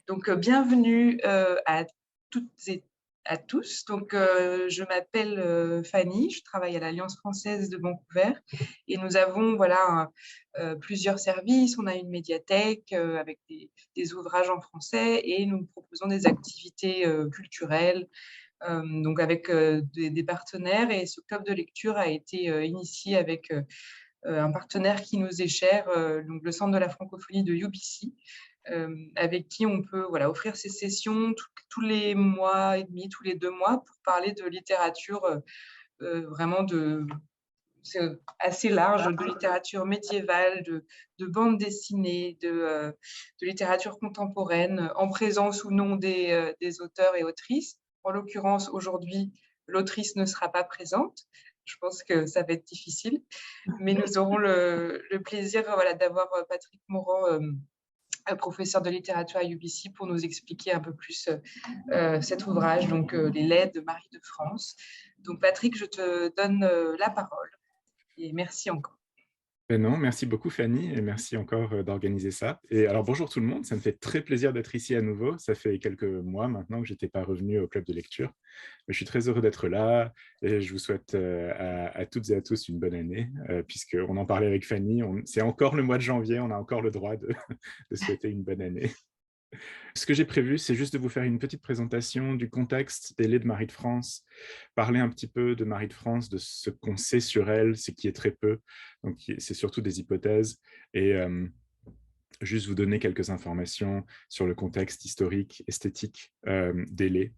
Donc, bienvenue à toutes et à tous. Donc, je m'appelle Fanny, je travaille à l'Alliance française de Vancouver et nous avons voilà, plusieurs services. On a une médiathèque avec des ouvrages en français et nous proposons des activités culturelles donc avec des partenaires. Et ce club de lecture a été initié avec un partenaire qui nous est cher, donc le Centre de la francophonie de UBC, avec qui on peut voilà, offrir ces sessions tous les mois et demi, tous les 2 mois pour parler de littérature, vraiment c'est assez large, de littérature médiévale, de bande dessinée, de littérature contemporaine, en présence ou non des auteurs et autrices. En l'occurrence, aujourd'hui, l'autrice ne sera pas présente. Je pense que ça va être difficile, mais nous aurons le plaisir voilà, d'avoir Patrick Morand, professeur de littérature à UBC, pour nous expliquer un peu plus cet ouvrage, donc Les Laits de Marie de France. Donc Patrick, je te donne la parole et merci encore. Ben non, merci beaucoup Fanny et merci encore d'organiser ça. Et alors bonjour tout le monde, ça me fait très plaisir d'être ici à nouveau. Ça fait quelques mois maintenant que je n'étais pas revenu au club de lecture. Mais je suis très heureux d'être là et je vous souhaite à toutes et à tous une bonne année puisqu'on en parlait avec Fanny. C'est encore le mois de janvier, on a encore le droit de souhaiter une bonne année. Ce que j'ai prévu, c'est juste de vous faire une petite présentation du contexte des Laits de Marie de France, parler un petit peu de Marie de France, de ce qu'on sait sur elle, ce qui est très peu, donc c'est surtout des hypothèses, et juste vous donner quelques informations sur le contexte historique, esthétique des Laits.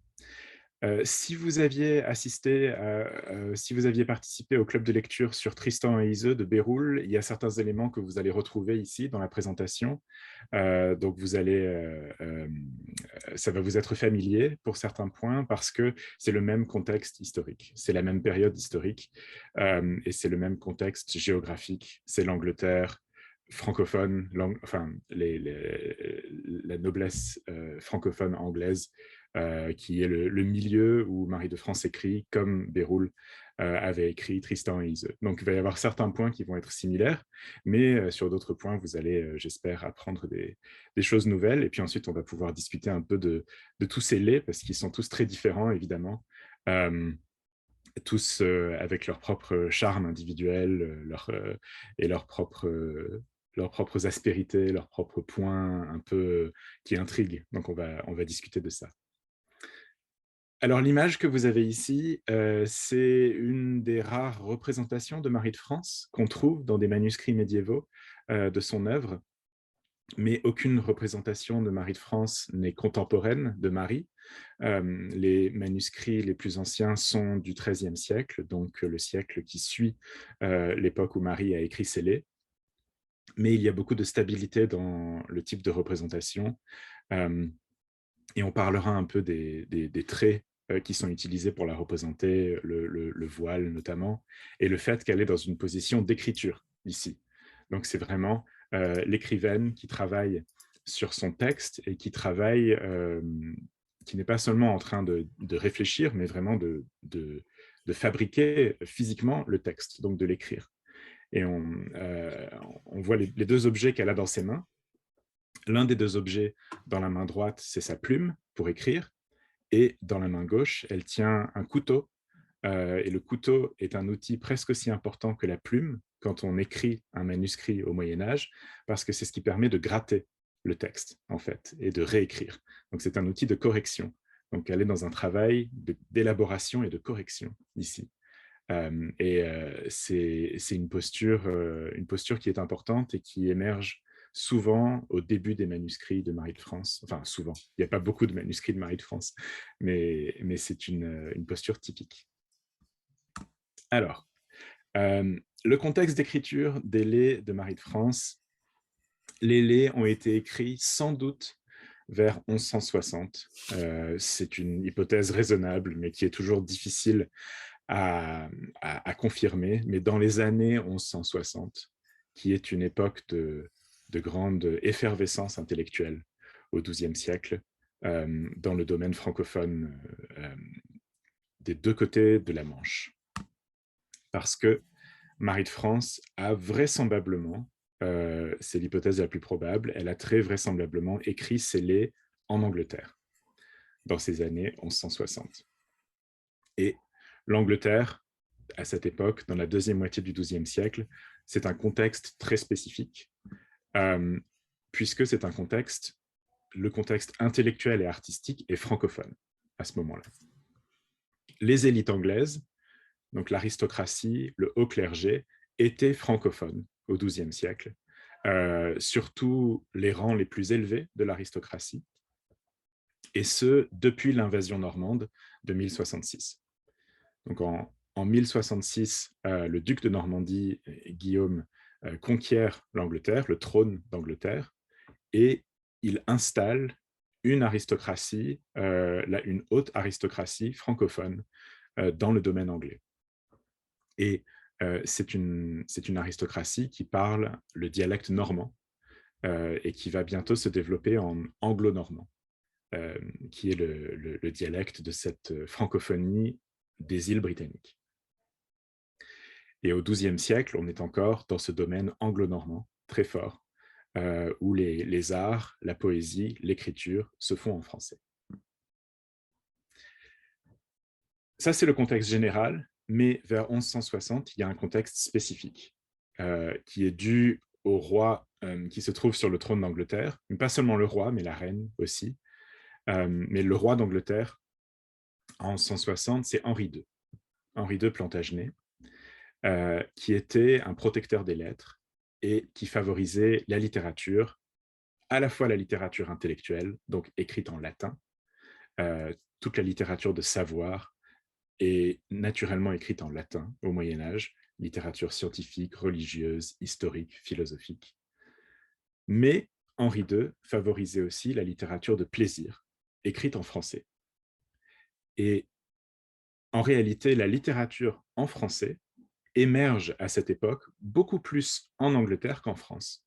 Si vous aviez si vous aviez participé au club de lecture sur Tristan et Iseult de Béroul, il y a certains éléments que vous allez retrouver ici dans la présentation. Donc, ça va vous être familier pour certains points parce que c'est le même contexte historique, c'est la même période historique et c'est le même contexte géographique. C'est l'Angleterre francophone, enfin, la noblesse francophone anglaise qui est le milieu où Marie de France écrit, comme Béroul avait écrit Tristan et Iseult. Donc, il va y avoir certains points qui vont être similaires, mais sur d'autres points, vous allez, j'espère, apprendre des choses nouvelles. Et puis ensuite, on va pouvoir discuter un peu de tous ces laits, parce qu'ils sont tous très différents, évidemment. Tous avec leur propre charme individuel et leurs propres aspérités, leurs propres points un peu qui intriguent. Donc, on va discuter de ça. Alors, l'image que vous avez ici, c'est une des rares représentations de Marie de France qu'on trouve dans des manuscrits médiévaux de son œuvre, mais aucune représentation de Marie de France n'est contemporaine de Marie. Les manuscrits les plus anciens sont du XIIIe siècle, donc le siècle qui suit l'époque où Marie a écrit ses Laits. Mais il y a beaucoup de stabilité dans le type de représentation. Et on parlera un peu des traits qui sont utilisés pour la représenter, le voile notamment, et le fait qu'elle est dans une position d'écriture ici. Donc c'est vraiment l'écrivaine qui travaille sur son texte et qui travaille, qui n'est pas seulement en train de réfléchir, mais vraiment de fabriquer physiquement le texte, donc de l'écrire. Et on voit les deux objets qu'elle a dans ses mains. L'un des deux objets dans la main droite, c'est sa plume pour écrire, et dans la main gauche, elle tient un couteau, et le couteau est un outil presque aussi important que la plume quand on écrit un manuscrit au Moyen-Âge, parce que c'est ce qui permet de gratter le texte, en fait, et de réécrire. Donc c'est un outil de correction. Donc elle est dans un travail d'élaboration et de correction ici. C'est une posture qui est importante et qui émerge souvent au début des manuscrits de Marie de France. Enfin, souvent, il n'y a pas beaucoup de manuscrits de Marie de France, mais c'est une posture typique. Alors, le contexte d'écriture des Laits de Marie de France. Les Laits ont été écrits sans doute vers 1160. C'est une hypothèse raisonnable, mais qui est toujours difficile à confirmer, mais dans les années 1160, qui est une époque de grande effervescence intellectuelle au XIIe siècle, dans le domaine francophone des deux côtés de la Manche. Parce que Marie de France a vraisemblablement, c'est l'hypothèse la plus probable, elle a très vraisemblablement écrit ses Laits en Angleterre, dans ces années 1160. Et l'Angleterre, à cette époque, dans la deuxième moitié du XIIe siècle, c'est un contexte très spécifique, puisque c'est un contexte, le contexte intellectuel et artistique est francophone à ce moment-là. Les élites anglaises, donc l'aristocratie, le haut clergé, étaient francophones au XIIe siècle, surtout les rangs les plus élevés de l'aristocratie, et ce, depuis l'invasion normande de 1066. Donc en 1066, le duc de Normandie, Guillaume, conquiert l'Angleterre, le trône d'Angleterre, et il installe une aristocratie, une haute aristocratie francophone dans le domaine anglais. Et c'est une aristocratie qui parle le dialecte normand et qui va bientôt se développer en anglo-normand, qui est le dialecte de cette francophonie des îles britanniques. Et au XIIe siècle, on est encore dans ce domaine anglo-normand très fort, où les arts, la poésie, l'écriture se font en français. Ça, c'est le contexte général, mais vers 1160, il y a un contexte spécifique qui est dû au roi qui se trouve sur le trône d'Angleterre, mais pas seulement le roi, mais la reine aussi. Mais le roi d'Angleterre, en 1160, c'est Henri II Plantagenet, qui était un protecteur des lettres et qui favorisait la littérature, à la fois la littérature intellectuelle, donc écrite en latin, toute la littérature de savoir est naturellement écrite en latin au Moyen-Âge, littérature scientifique, religieuse, historique, philosophique. Mais Henri II favorisait aussi la littérature de plaisir, écrite en français. Et en réalité, la littérature en français émerge à cette époque beaucoup plus en Angleterre qu'en France.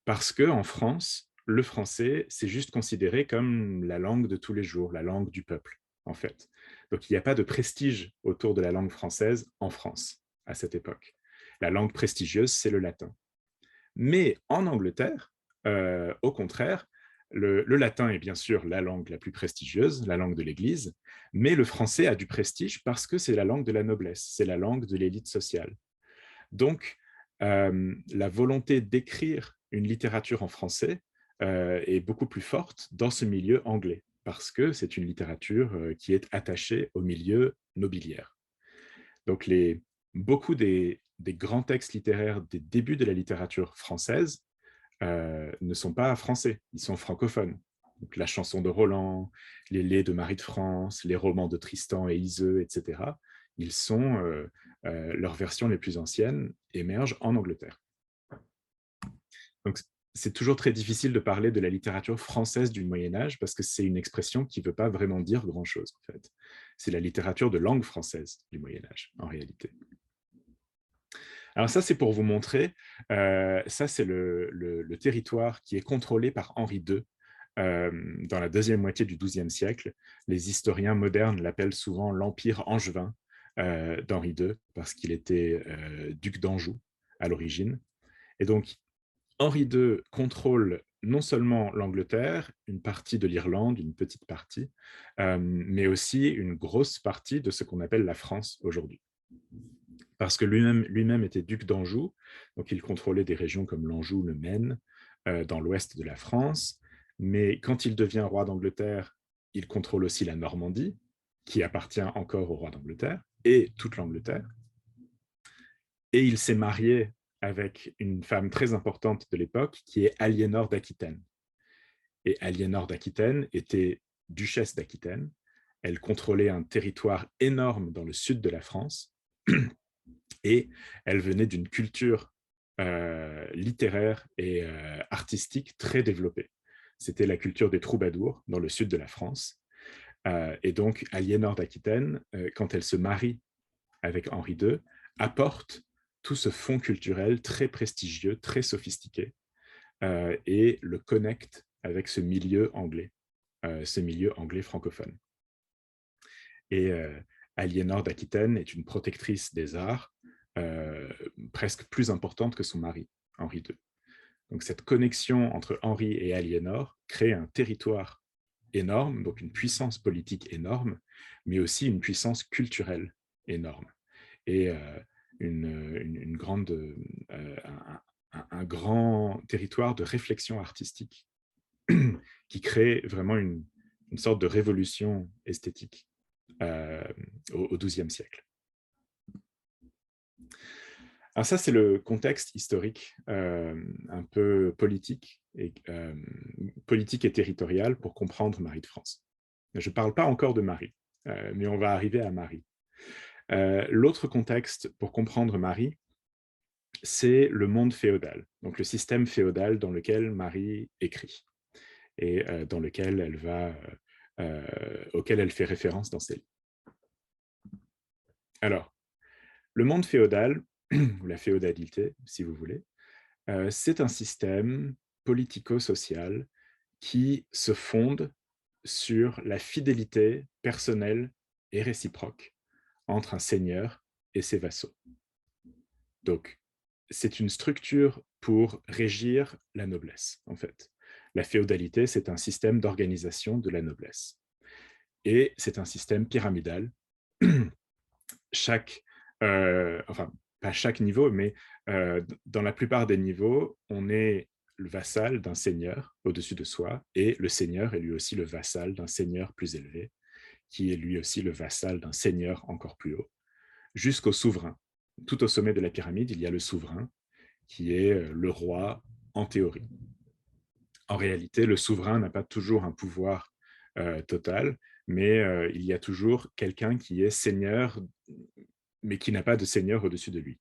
Parce qu'en France, le français, c'est juste considéré comme la langue de tous les jours, la langue du peuple, en fait. Donc, il n'y a pas de prestige autour de la langue française en France, à cette époque. La langue prestigieuse, c'est le latin. Mais en Angleterre, au contraire, le latin est bien sûr la langue la plus prestigieuse, la langue de l'Église, mais le français a du prestige parce que c'est la langue de la noblesse, c'est la langue de l'élite sociale. Donc, la volonté d'écrire une littérature en français est beaucoup plus forte dans ce milieu anglais, parce que c'est une littérature qui est attachée au milieu nobiliaire. Donc, beaucoup des grands textes littéraires des débuts de la littérature française ne sont pas français, ils sont francophones. Donc, la chanson de Roland, les laits de Marie de France, les romans de Tristan et Iseux, etc., leurs versions les plus anciennes émergent en Angleterre. Donc, c'est toujours très difficile de parler de la littérature française du Moyen-Âge parce que c'est une expression qui ne veut pas vraiment dire grand-chose, en fait. C'est la littérature de langue française du Moyen-Âge, en réalité. Alors ça, c'est pour vous montrer, ça c'est le territoire qui est contrôlé par Henri II dans la deuxième moitié du XIIe siècle. Les historiens modernes l'appellent souvent l'Empire angevin d'Henri II parce qu'il était duc d'Anjou à l'origine. Et donc, Henri II contrôle non seulement l'Angleterre, une partie de l'Irlande, une petite partie, mais aussi une grosse partie de ce qu'on appelle la France aujourd'hui. Parce que lui-même était duc d'Anjou, donc il contrôlait des régions comme l'Anjou, le Maine, dans l'ouest de la France. Mais quand il devient roi d'Angleterre, il contrôle aussi la Normandie, qui appartient encore au roi d'Angleterre, et toute l'Angleterre. Et il s'est marié avec une femme très importante de l'époque, qui est Aliénor d'Aquitaine. Et Aliénor d'Aquitaine était duchesse d'Aquitaine. Elle contrôlait un territoire énorme dans le sud de la France. Et elle venait d'une culture littéraire et artistique très développée. C'était la culture des troubadours dans le sud de la France. Et donc, Aliénor d'Aquitaine, quand elle se marie avec Henri II, apporte tout ce fond culturel très prestigieux, très sophistiqué, et le connecte avec ce milieu anglais francophone. Et Aliénor d'Aquitaine est une protectrice des arts, presque plus importante que son mari, Henri II. Donc cette connexion entre Henri et Aliénor crée un territoire énorme, donc une puissance politique énorme, mais aussi une puissance culturelle énorme. Et une grande, un grand territoire de réflexion artistique qui crée vraiment une sorte de révolution esthétique euh, au XIIe siècle. Alors ça, c'est le contexte historique un peu politique et territorial pour comprendre Marie de France. Je ne parle pas encore de Marie, mais on va arriver à Marie. L'autre contexte pour comprendre Marie, c'est le monde féodal, donc le système féodal dans lequel Marie écrit et dans lequel elle va, auquel elle fait référence dans ses livres. Alors, le monde féodal, ou la féodalité, si vous voulez, c'est un système politico-social qui se fonde sur la fidélité personnelle et réciproque entre un seigneur et ses vassaux. Donc, c'est une structure pour régir la noblesse, en fait. La féodalité, c'est un système d'organisation de la noblesse. Et c'est un système pyramidal. Enfin, pas chaque niveau, mais dans la plupart des niveaux, on est le vassal d'un seigneur au-dessus de soi, et le seigneur est lui aussi le vassal d'un seigneur plus élevé, qui est lui aussi le vassal d'un seigneur encore plus haut, jusqu'au souverain. Tout au sommet de la pyramide, il y a le souverain, qui est le roi en théorie. En réalité, le souverain n'a pas toujours un pouvoir total, mais il y a toujours quelqu'un qui est seigneur, mais qui n'a pas de seigneur au-dessus de lui.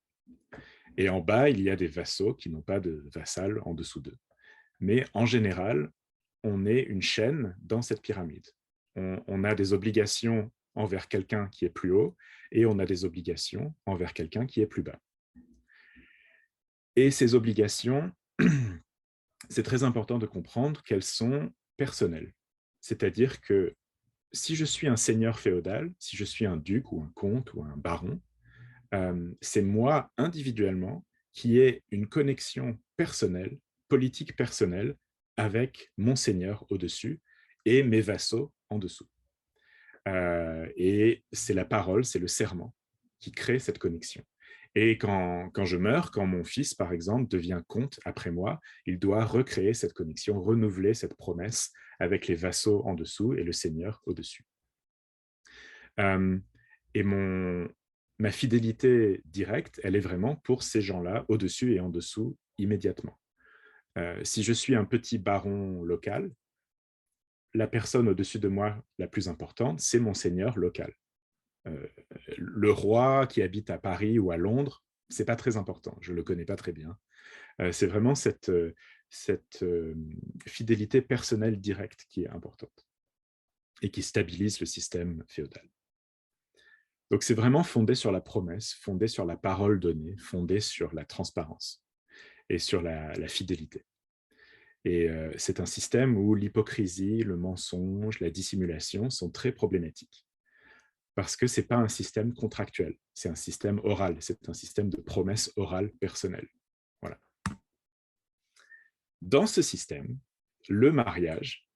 Et en bas, il y a des vassaux qui n'ont pas de vassal en dessous d'eux. Mais en général, on est une chaîne dans cette pyramide. On a des obligations envers quelqu'un qui est plus haut et on a des obligations envers quelqu'un qui est plus bas. Et ces obligations, c'est très important de comprendre qu'elles sont personnelles. C'est-à-dire que si je suis un seigneur féodal, si je suis un duc ou un comte ou un baron, c'est moi individuellement qui ai une connexion personnelle, politique personnelle, avec mon seigneur au-dessus et mes vassaux en dessous. Et c'est la parole, c'est le serment qui crée cette connexion. Et quand je meurs, quand mon fils, par exemple, devient comte après moi, il doit recréer cette connexion, renouveler cette promesse avec les vassaux en dessous et le seigneur au-dessus. Et ma fidélité directe, elle est vraiment pour ces gens-là, au-dessus et en dessous, immédiatement. Si je suis un petit baron local, la personne au-dessus de moi la plus importante, c'est mon seigneur local. Le roi qui habite à Paris ou à Londres, c'est pas très important, je le connais pas très bien. C'est vraiment cette fidélité personnelle directe qui est importante et qui stabilise le système féodal. Donc c'est vraiment fondé sur la promesse, fondé sur la parole donnée, fondé sur la transparence et sur la fidélité. Et c'est un système où l'hypocrisie, le mensonge, la dissimulation sont très problématiques. Parce que ce n'est pas un système contractuel, c'est un système oral, c'est un système de promesses orales personnelles. Voilà. Dans ce système, le mariage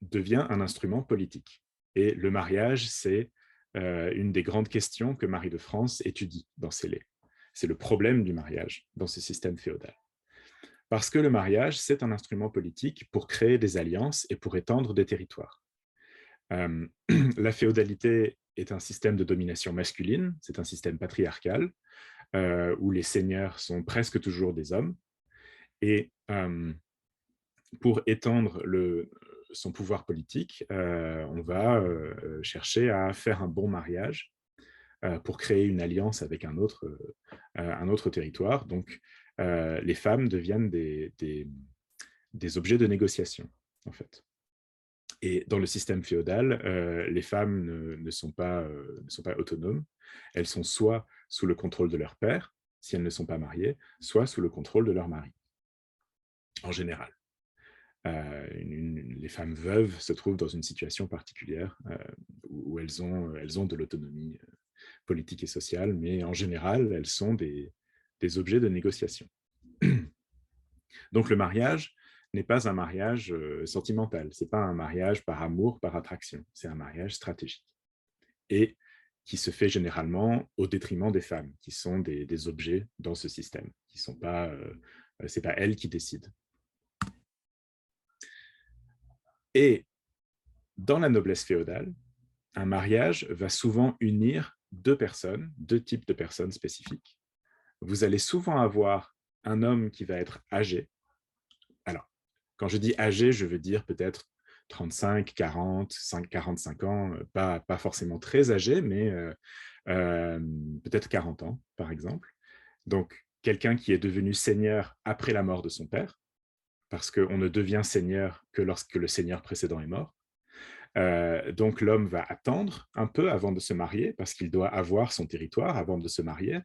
devient un instrument politique. Et le mariage, c'est une des grandes questions que Marie de France étudie dans ses lettres. C'est le problème du mariage dans ce système féodal. Parce que le mariage, c'est un instrument politique pour créer des alliances et pour étendre des territoires. La féodalité est un système de domination masculine, c'est un système patriarcal, où les seigneurs sont presque toujours des hommes. Et pour étendre son pouvoir politique, on va chercher à faire un bon mariage pour créer une alliance avec un autre territoire. Donc, les femmes deviennent des objets de négociation, en fait. Et dans le système féodal, les femmes ne sont pas autonomes. Elles sont soit sous le contrôle de leur père, si elles ne sont pas mariées, soit sous le contrôle de leur mari, en général. Les femmes veuves se trouvent dans une situation particulière où elles ont de l'autonomie politique et sociale, mais en général, elles sont des objets de négociation. Donc le mariage, n'est pas un mariage sentimental. Ce n'est pas un mariage par amour, par attraction. C'est un mariage stratégique. Et qui se fait généralement au détriment des femmes, qui sont des objets dans ce système, qui sont pas, c'est pas elles qui décident. Et dans la noblesse féodale, un mariage va souvent unir deux personnes, deux types de personnes spécifiques. Vous allez souvent avoir un homme qui va être âgé. Alors, quand je dis âgé, je veux dire peut-être 35, 40, 45 ans, pas forcément très âgé, mais peut-être 40 ans, par exemple. Donc, quelqu'un qui est devenu seigneur après la mort de son père, parce qu'on ne devient seigneur que lorsque le seigneur précédent est mort. Donc, l'homme va attendre un peu avant de se marier, parce qu'il doit avoir son territoire avant de se marier,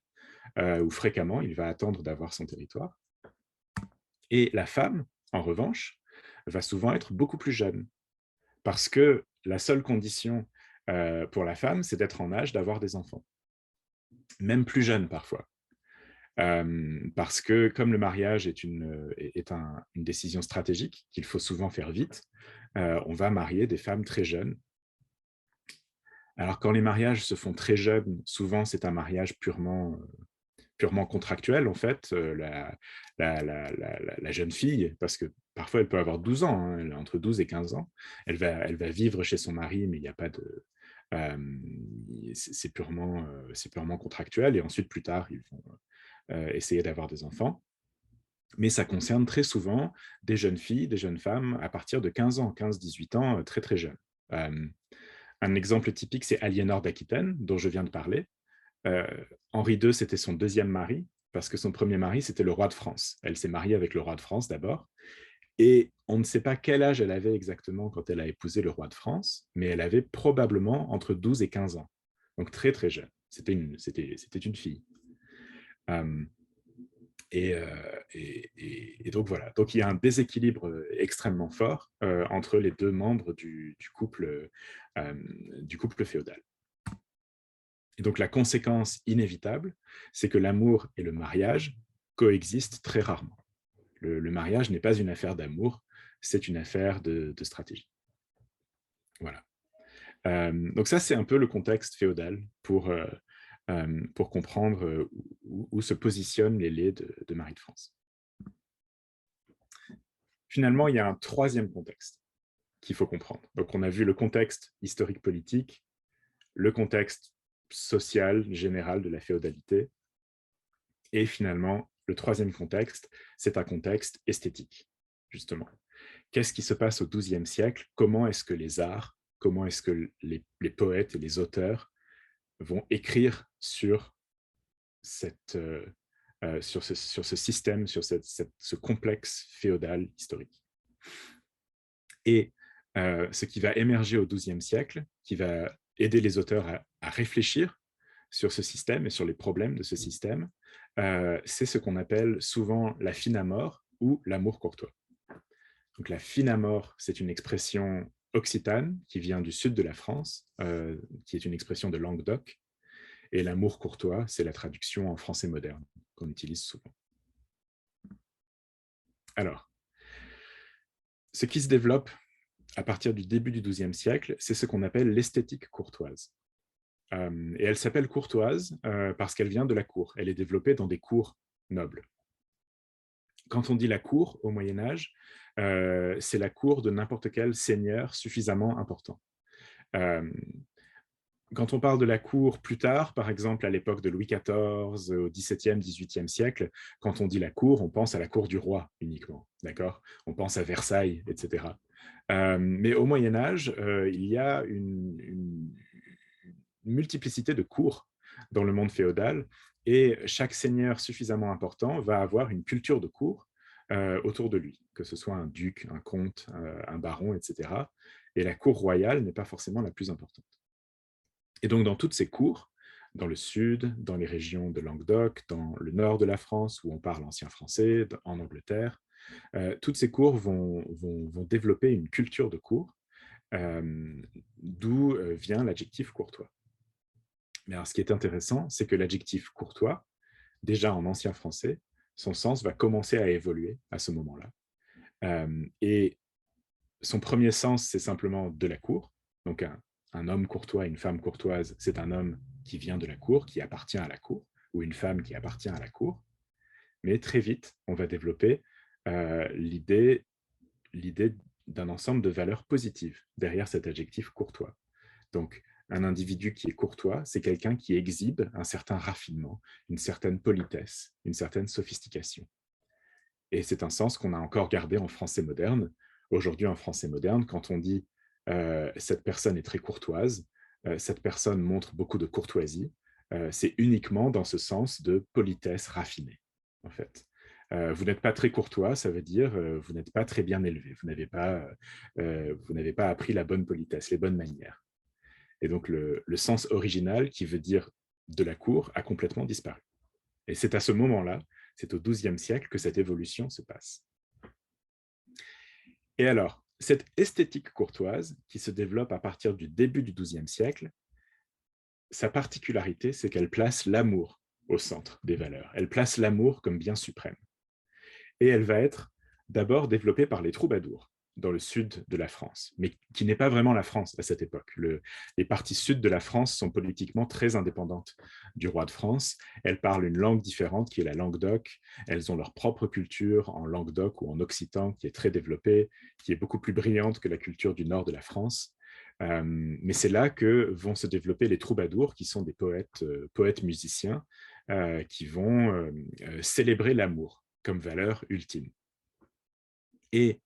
ou fréquemment, il va attendre d'avoir son territoire. Et la femme, en revanche, va souvent être beaucoup plus jeune, parce que la seule condition pour la femme, c'est d'être en âge d'avoir des enfants, même plus jeune parfois. Parce que comme le mariage est une décision stratégique, qu'il faut souvent faire vite, on va marier des femmes très jeunes. Alors quand les mariages se font très jeunes, souvent c'est un mariage purement contractuel, en fait, la jeune fille, parce que parfois elle peut avoir 12 ans, hein, entre 12 et 15 ans, elle va vivre chez son mari, mais il n'y a pas de... c'est purement contractuel, et ensuite plus tard, ils vont essayer d'avoir des enfants. Mais ça concerne très souvent des jeunes filles, des jeunes femmes à partir de 15 ans, 15-18 ans, très très jeunes. Un exemple typique, c'est Aliénor d'Aquitaine, dont je viens de parler. Henri II, c'était son deuxième mari, parce que son premier mari, c'était le roi de France. Elle s'est mariée avec le roi de France d'abord, et on ne sait pas quel âge elle avait exactement quand elle a épousé le roi de France, mais elle avait probablement entre 12 et 15 ans, donc très très jeune. C'était une fille. Et donc voilà, donc il y a un déséquilibre extrêmement fort entre les deux membres du couple féodal. Et donc la conséquence inévitable, c'est que l'amour et le mariage coexistent très rarement. Le mariage n'est pas une affaire d'amour, c'est une affaire de stratégie. Voilà. Donc ça, c'est un peu le contexte féodal pour comprendre où se positionnent les laits de Marie de France. Finalement, il y a un troisième contexte qu'il faut comprendre. Donc, on a vu le contexte historique-politique, le contexte social général de la féodalité, et finalement, le troisième contexte, c'est un contexte esthétique, justement. Qu'est-ce qui se passe au XIIe siècle? Comment est-ce que les arts, comment est-ce que les poètes et les auteurs vont écrire sur sur ce système, sur ce complexe féodal historique? Et ce qui va émerger au XIIe siècle, qui va aider les auteurs à réfléchir sur ce système et sur les problèmes de ce système, c'est ce qu'on appelle souvent la fine amour ou l'amour courtois. Donc la fine amour, c'est une expression occitane qui vient du sud de la France, qui est une expression de Languedoc, et l'amour courtois, c'est la traduction en français moderne qu'on utilise souvent. Alors, ce qui se développe à partir du début du XIIe siècle, c'est ce qu'on appelle l'esthétique courtoise. Et elle s'appelle courtoise parce qu'elle vient de la cour. Elle est développée dans des cours nobles. Quand on dit la cour au Moyen-Âge, c'est la cour de n'importe quel seigneur suffisamment important. Quand on parle de la cour plus tard, par exemple à l'époque de Louis XIV, au XVIIe, XVIIIe siècle, quand on dit la cour, on pense à la cour du roi uniquement, d'accord? On pense à Versailles, etc. Mais au Moyen-Âge, il y a une multiplicité de cours dans le monde féodal, et chaque seigneur suffisamment important va avoir une culture de cour autour de lui, que ce soit un duc, un comte, un baron, etc. Et la cour royale n'est pas forcément la plus importante. Et donc, dans toutes ces cours, dans le sud, dans les régions de Languedoc, dans le nord de la France, où on parle ancien français, en Angleterre, toutes ces cours vont développer une culture de cour, d'où vient l'adjectif courtois. Mais alors, ce qui est intéressant, c'est que l'adjectif courtois, déjà en ancien français, son sens va commencer à évoluer à ce moment-là. Et son premier sens, c'est simplement de la cour. Donc un homme courtois, une femme courtoise, c'est un homme qui vient de la cour, qui appartient à la cour, ou une femme qui appartient à la cour. Mais très vite, on va développer l'idée d'un ensemble de valeurs positives derrière cet adjectif courtois. Donc, un individu qui est courtois, c'est quelqu'un qui exhibe un certain raffinement, une certaine politesse, une certaine sophistication. Et c'est un sens qu'on a encore gardé en français moderne. Aujourd'hui, en français moderne, quand on dit cette personne est très courtoise, cette personne montre beaucoup de courtoisie, c'est uniquement dans ce sens de politesse raffinée, en fait. Vous n'êtes pas très courtois, ça veut dire vous n'êtes pas très bien élevé, vous n'avez pas appris la bonne politesse, les bonnes manières. Et donc le sens original qui veut dire de la cour a complètement disparu. Et c'est à ce moment-là, c'est au XIIe siècle que cette évolution se passe. Et alors, cette esthétique courtoise qui se développe à partir du début du XIIe siècle, sa particularité, c'est qu'elle place l'amour au centre des valeurs. Elle place l'amour comme bien suprême. Et elle va être d'abord développée par les troubadours dans le sud de la France, mais qui n'est pas vraiment la France à cette époque. Les parties sud de la France sont politiquement très indépendantes du roi de France. Elles parlent une langue différente qui est la langue d'oc. Elles ont leur propre culture en langue d'oc ou en occitan qui est très développée, qui est beaucoup plus brillante que la culture du nord de la France. Mais c'est là que vont se développer les troubadours, qui sont des poètes musiciens, qui vont célébrer l'amour comme valeur ultime. Et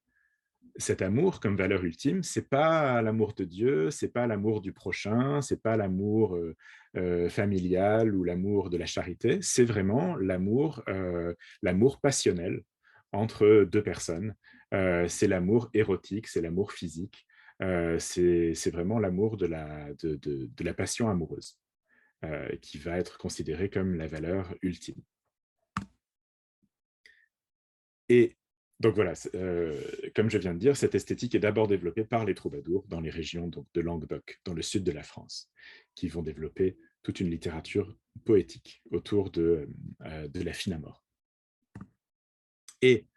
cet amour comme valeur ultime, c'est pas l'amour de Dieu, c'est pas l'amour du prochain, c'est pas l'amour familial ou l'amour de la charité, c'est vraiment l'amour passionnel entre deux personnes. C'est l'amour érotique, c'est l'amour physique, c'est vraiment l'amour de la passion amoureuse qui va être considéré comme la valeur ultime. Et donc voilà, comme je viens de dire, cette esthétique est d'abord développée par les troubadours dans les régions donc, de Languedoc, dans le sud de la France, qui vont développer toute une littérature poétique autour de la finamore. Et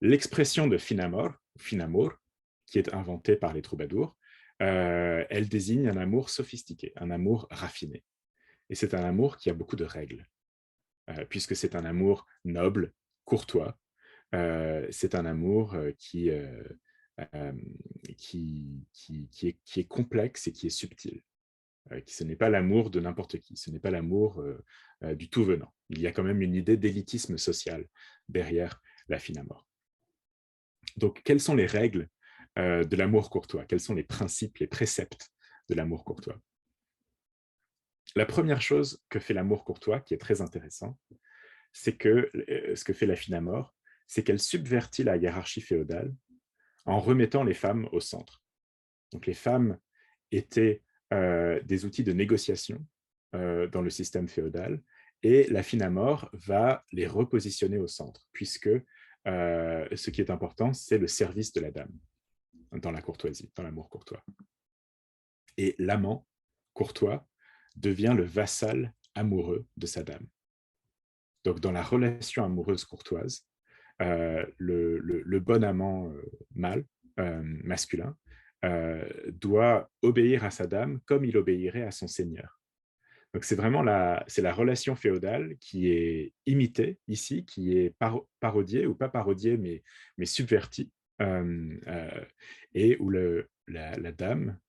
l'expression de finamore, qui est inventée par les troubadours, elle désigne un amour sophistiqué, un amour raffiné. Et c'est un amour qui a beaucoup de règles, puisque c'est un amour noble, courtois, c'est un amour qui est complexe et qui est subtil. Ce n'est pas l'amour de n'importe qui, ce n'est pas l'amour du tout venant. Il y a quand même une idée d'élitisme social derrière la finamore. Donc, quelles sont les règles de l'amour courtois? Quels sont les principes, les préceptes de l'amour courtois? La première chose que fait l'amour courtois, qui est très intéressant, c'est que ce que fait la finamore, c'est qu'elle subvertit la hiérarchie féodale en remettant les femmes au centre. Donc les femmes étaient des outils de négociation dans le système féodal, et la finamore va les repositionner au centre, puisque ce qui est important, c'est le service de la dame dans la courtoisie, dans l'amour courtois. Et l'amant courtois devient le vassal amoureux de sa dame. Donc dans la relation amoureuse courtoise, le bon amant mâle, masculin, doit obéir à sa dame comme il obéirait à son seigneur. Donc c'est vraiment la relation féodale qui est imitée ici, qui est parodiée, ou pas parodiée, mais subvertie, et où la dame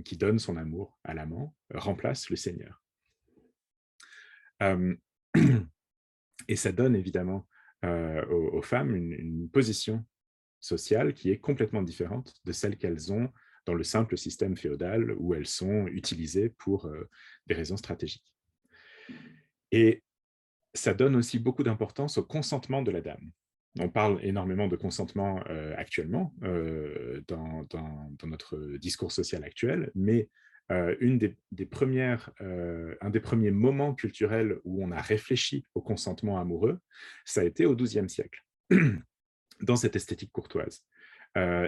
qui donne son amour à l'amant remplace le seigneur. Et ça donne évidemment aux femmes une position sociale qui est complètement différente de celle qu'elles ont dans le simple système féodal où elles sont utilisées pour des raisons stratégiques. Et ça donne aussi beaucoup d'importance au consentement de la dame. On parle énormément de consentement actuellement dans notre discours social actuel, mais un des premiers moments culturels où on a réfléchi au consentement amoureux, ça a été au XIIe siècle, dans cette esthétique courtoise.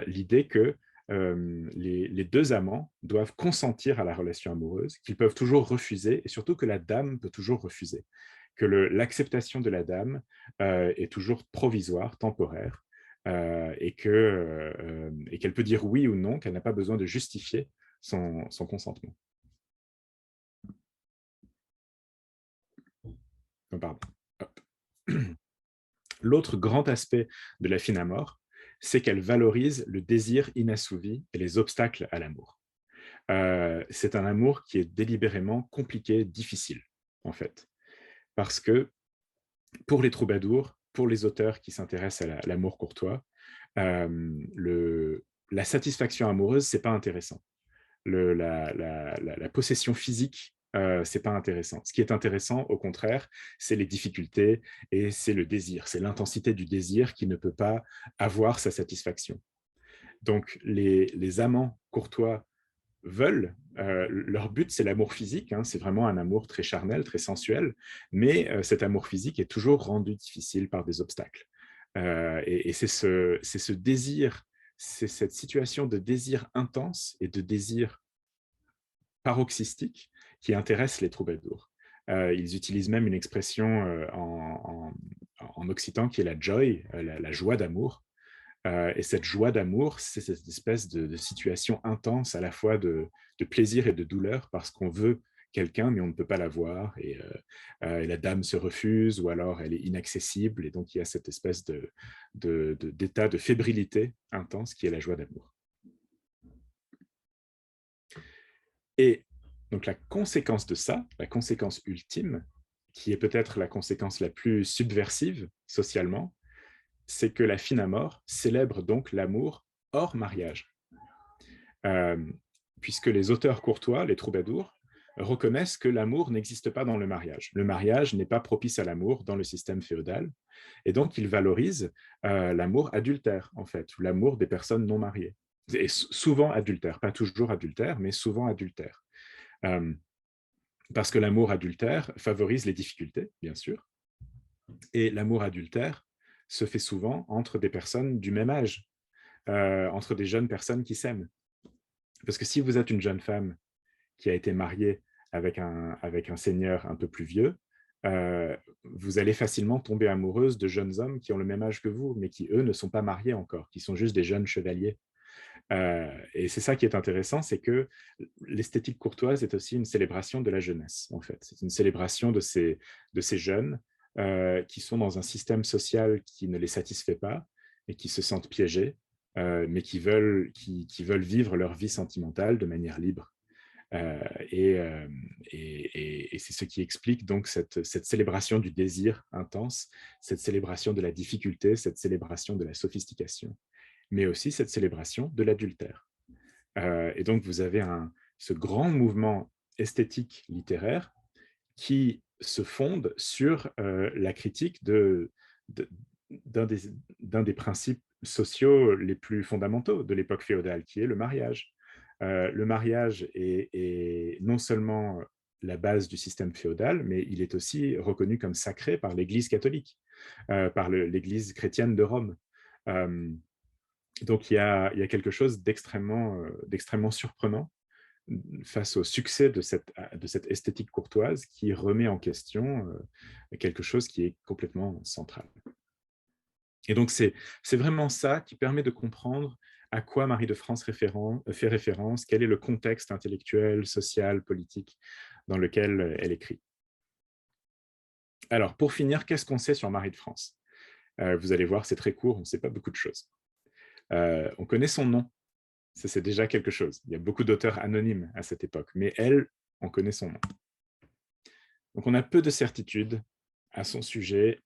L'idée que les deux amants doivent consentir à la relation amoureuse, qu'ils peuvent toujours refuser, et surtout que la dame peut toujours refuser, que l'acceptation de la dame est toujours provisoire, temporaire, et qu'elle peut dire oui ou non, qu'elle n'a pas besoin de justifier son consentement. Oh, pardon. Hop. L'autre grand aspect de la fine amour, c'est qu'elle valorise le désir inassouvi et les obstacles à l'amour. C'est un amour qui est délibérément compliqué, difficile, en fait. Parce que pour les troubadours, pour les auteurs qui s'intéressent à l'amour courtois, la satisfaction amoureuse, c'est pas intéressant. La possession physique, c'est pas intéressant. Ce qui est intéressant, au contraire, c'est les difficultés et c'est le désir, c'est l'intensité du désir qui ne peut pas avoir sa satisfaction. Donc, les amants courtois veulent, leur but, c'est l'amour physique, hein, c'est vraiment un amour très charnel, très sensuel, mais cet amour physique est toujours rendu difficile par des obstacles. Et c'est ce désir, c'est cette situation de désir intense et de désir paroxystique qui intéresse les troubadours. Ils utilisent même une expression en occitan qui est la joy, la joie d'amour. Et cette joie d'amour, c'est cette espèce de situation intense à la fois de plaisir et de douleur parce qu'on veut quelqu'un, mais on ne peut pas l'avoir, et la dame se refuse, ou alors elle est inaccessible, et donc il y a cette espèce d'état de fébrilité intense qui est la joie d'amour. Et donc la conséquence de ça, la conséquence ultime, qui est peut-être la conséquence la plus subversive socialement, c'est que la fine amour célèbre donc l'amour hors mariage. Puisque les auteurs courtois, les troubadours, reconnaissent que l'amour n'existe pas dans le mariage. Le mariage n'est pas propice à l'amour dans le système féodal, et donc ils valorisent l'amour adultère, en fait, l'amour des personnes non mariées. Et souvent adultère, pas toujours adultère, mais souvent adultère. Parce que l'amour adultère favorise les difficultés, bien sûr, et l'amour adultère se fait souvent entre des personnes du même âge, entre des jeunes personnes qui s'aiment. Parce que si vous êtes une jeune femme qui a été mariée avec un seigneur un peu plus vieux, vous allez facilement tomber amoureuse de jeunes hommes qui ont le même âge que vous, mais qui, eux, ne sont pas mariés encore, qui sont juste des jeunes chevaliers. Et c'est ça qui est intéressant, c'est que l'esthétique courtoise est aussi une célébration de la jeunesse, en fait. C'est une célébration de ces jeunes qui sont dans un système social qui ne les satisfait pas et qui se sentent piégés, mais qui veulent vivre leur vie sentimentale de manière libre. Et c'est ce qui explique donc cette célébration du désir intense, cette célébration de la difficulté, cette célébration de la sophistication, mais aussi cette célébration de l'adultère. Et donc, vous avez ce grand mouvement esthétique littéraire qui se fonde sur la critique d'un des principes sociaux les plus fondamentaux de l'époque féodale, qui est le mariage. Le mariage est non seulement la base du système féodal, mais il est aussi reconnu comme sacré par l'Église catholique, par l'Église chrétienne de Rome. Donc il y a quelque chose d'extrêmement surprenant face au succès de cette esthétique courtoise qui remet en question quelque chose qui est complètement central. Et donc c'est vraiment ça qui permet de comprendre à quoi Marie de France fait référence, quel est le contexte intellectuel, social, politique dans lequel elle écrit. Alors pour finir, qu'est-ce qu'on sait sur Marie de France? Vous allez voir, c'est très court, on ne sait pas beaucoup de choses. On connaît son nom, ça c'est déjà quelque chose. Il y a beaucoup d'auteurs anonymes à cette époque, mais elle, on connaît son nom. Donc on a peu de certitudes à son sujet.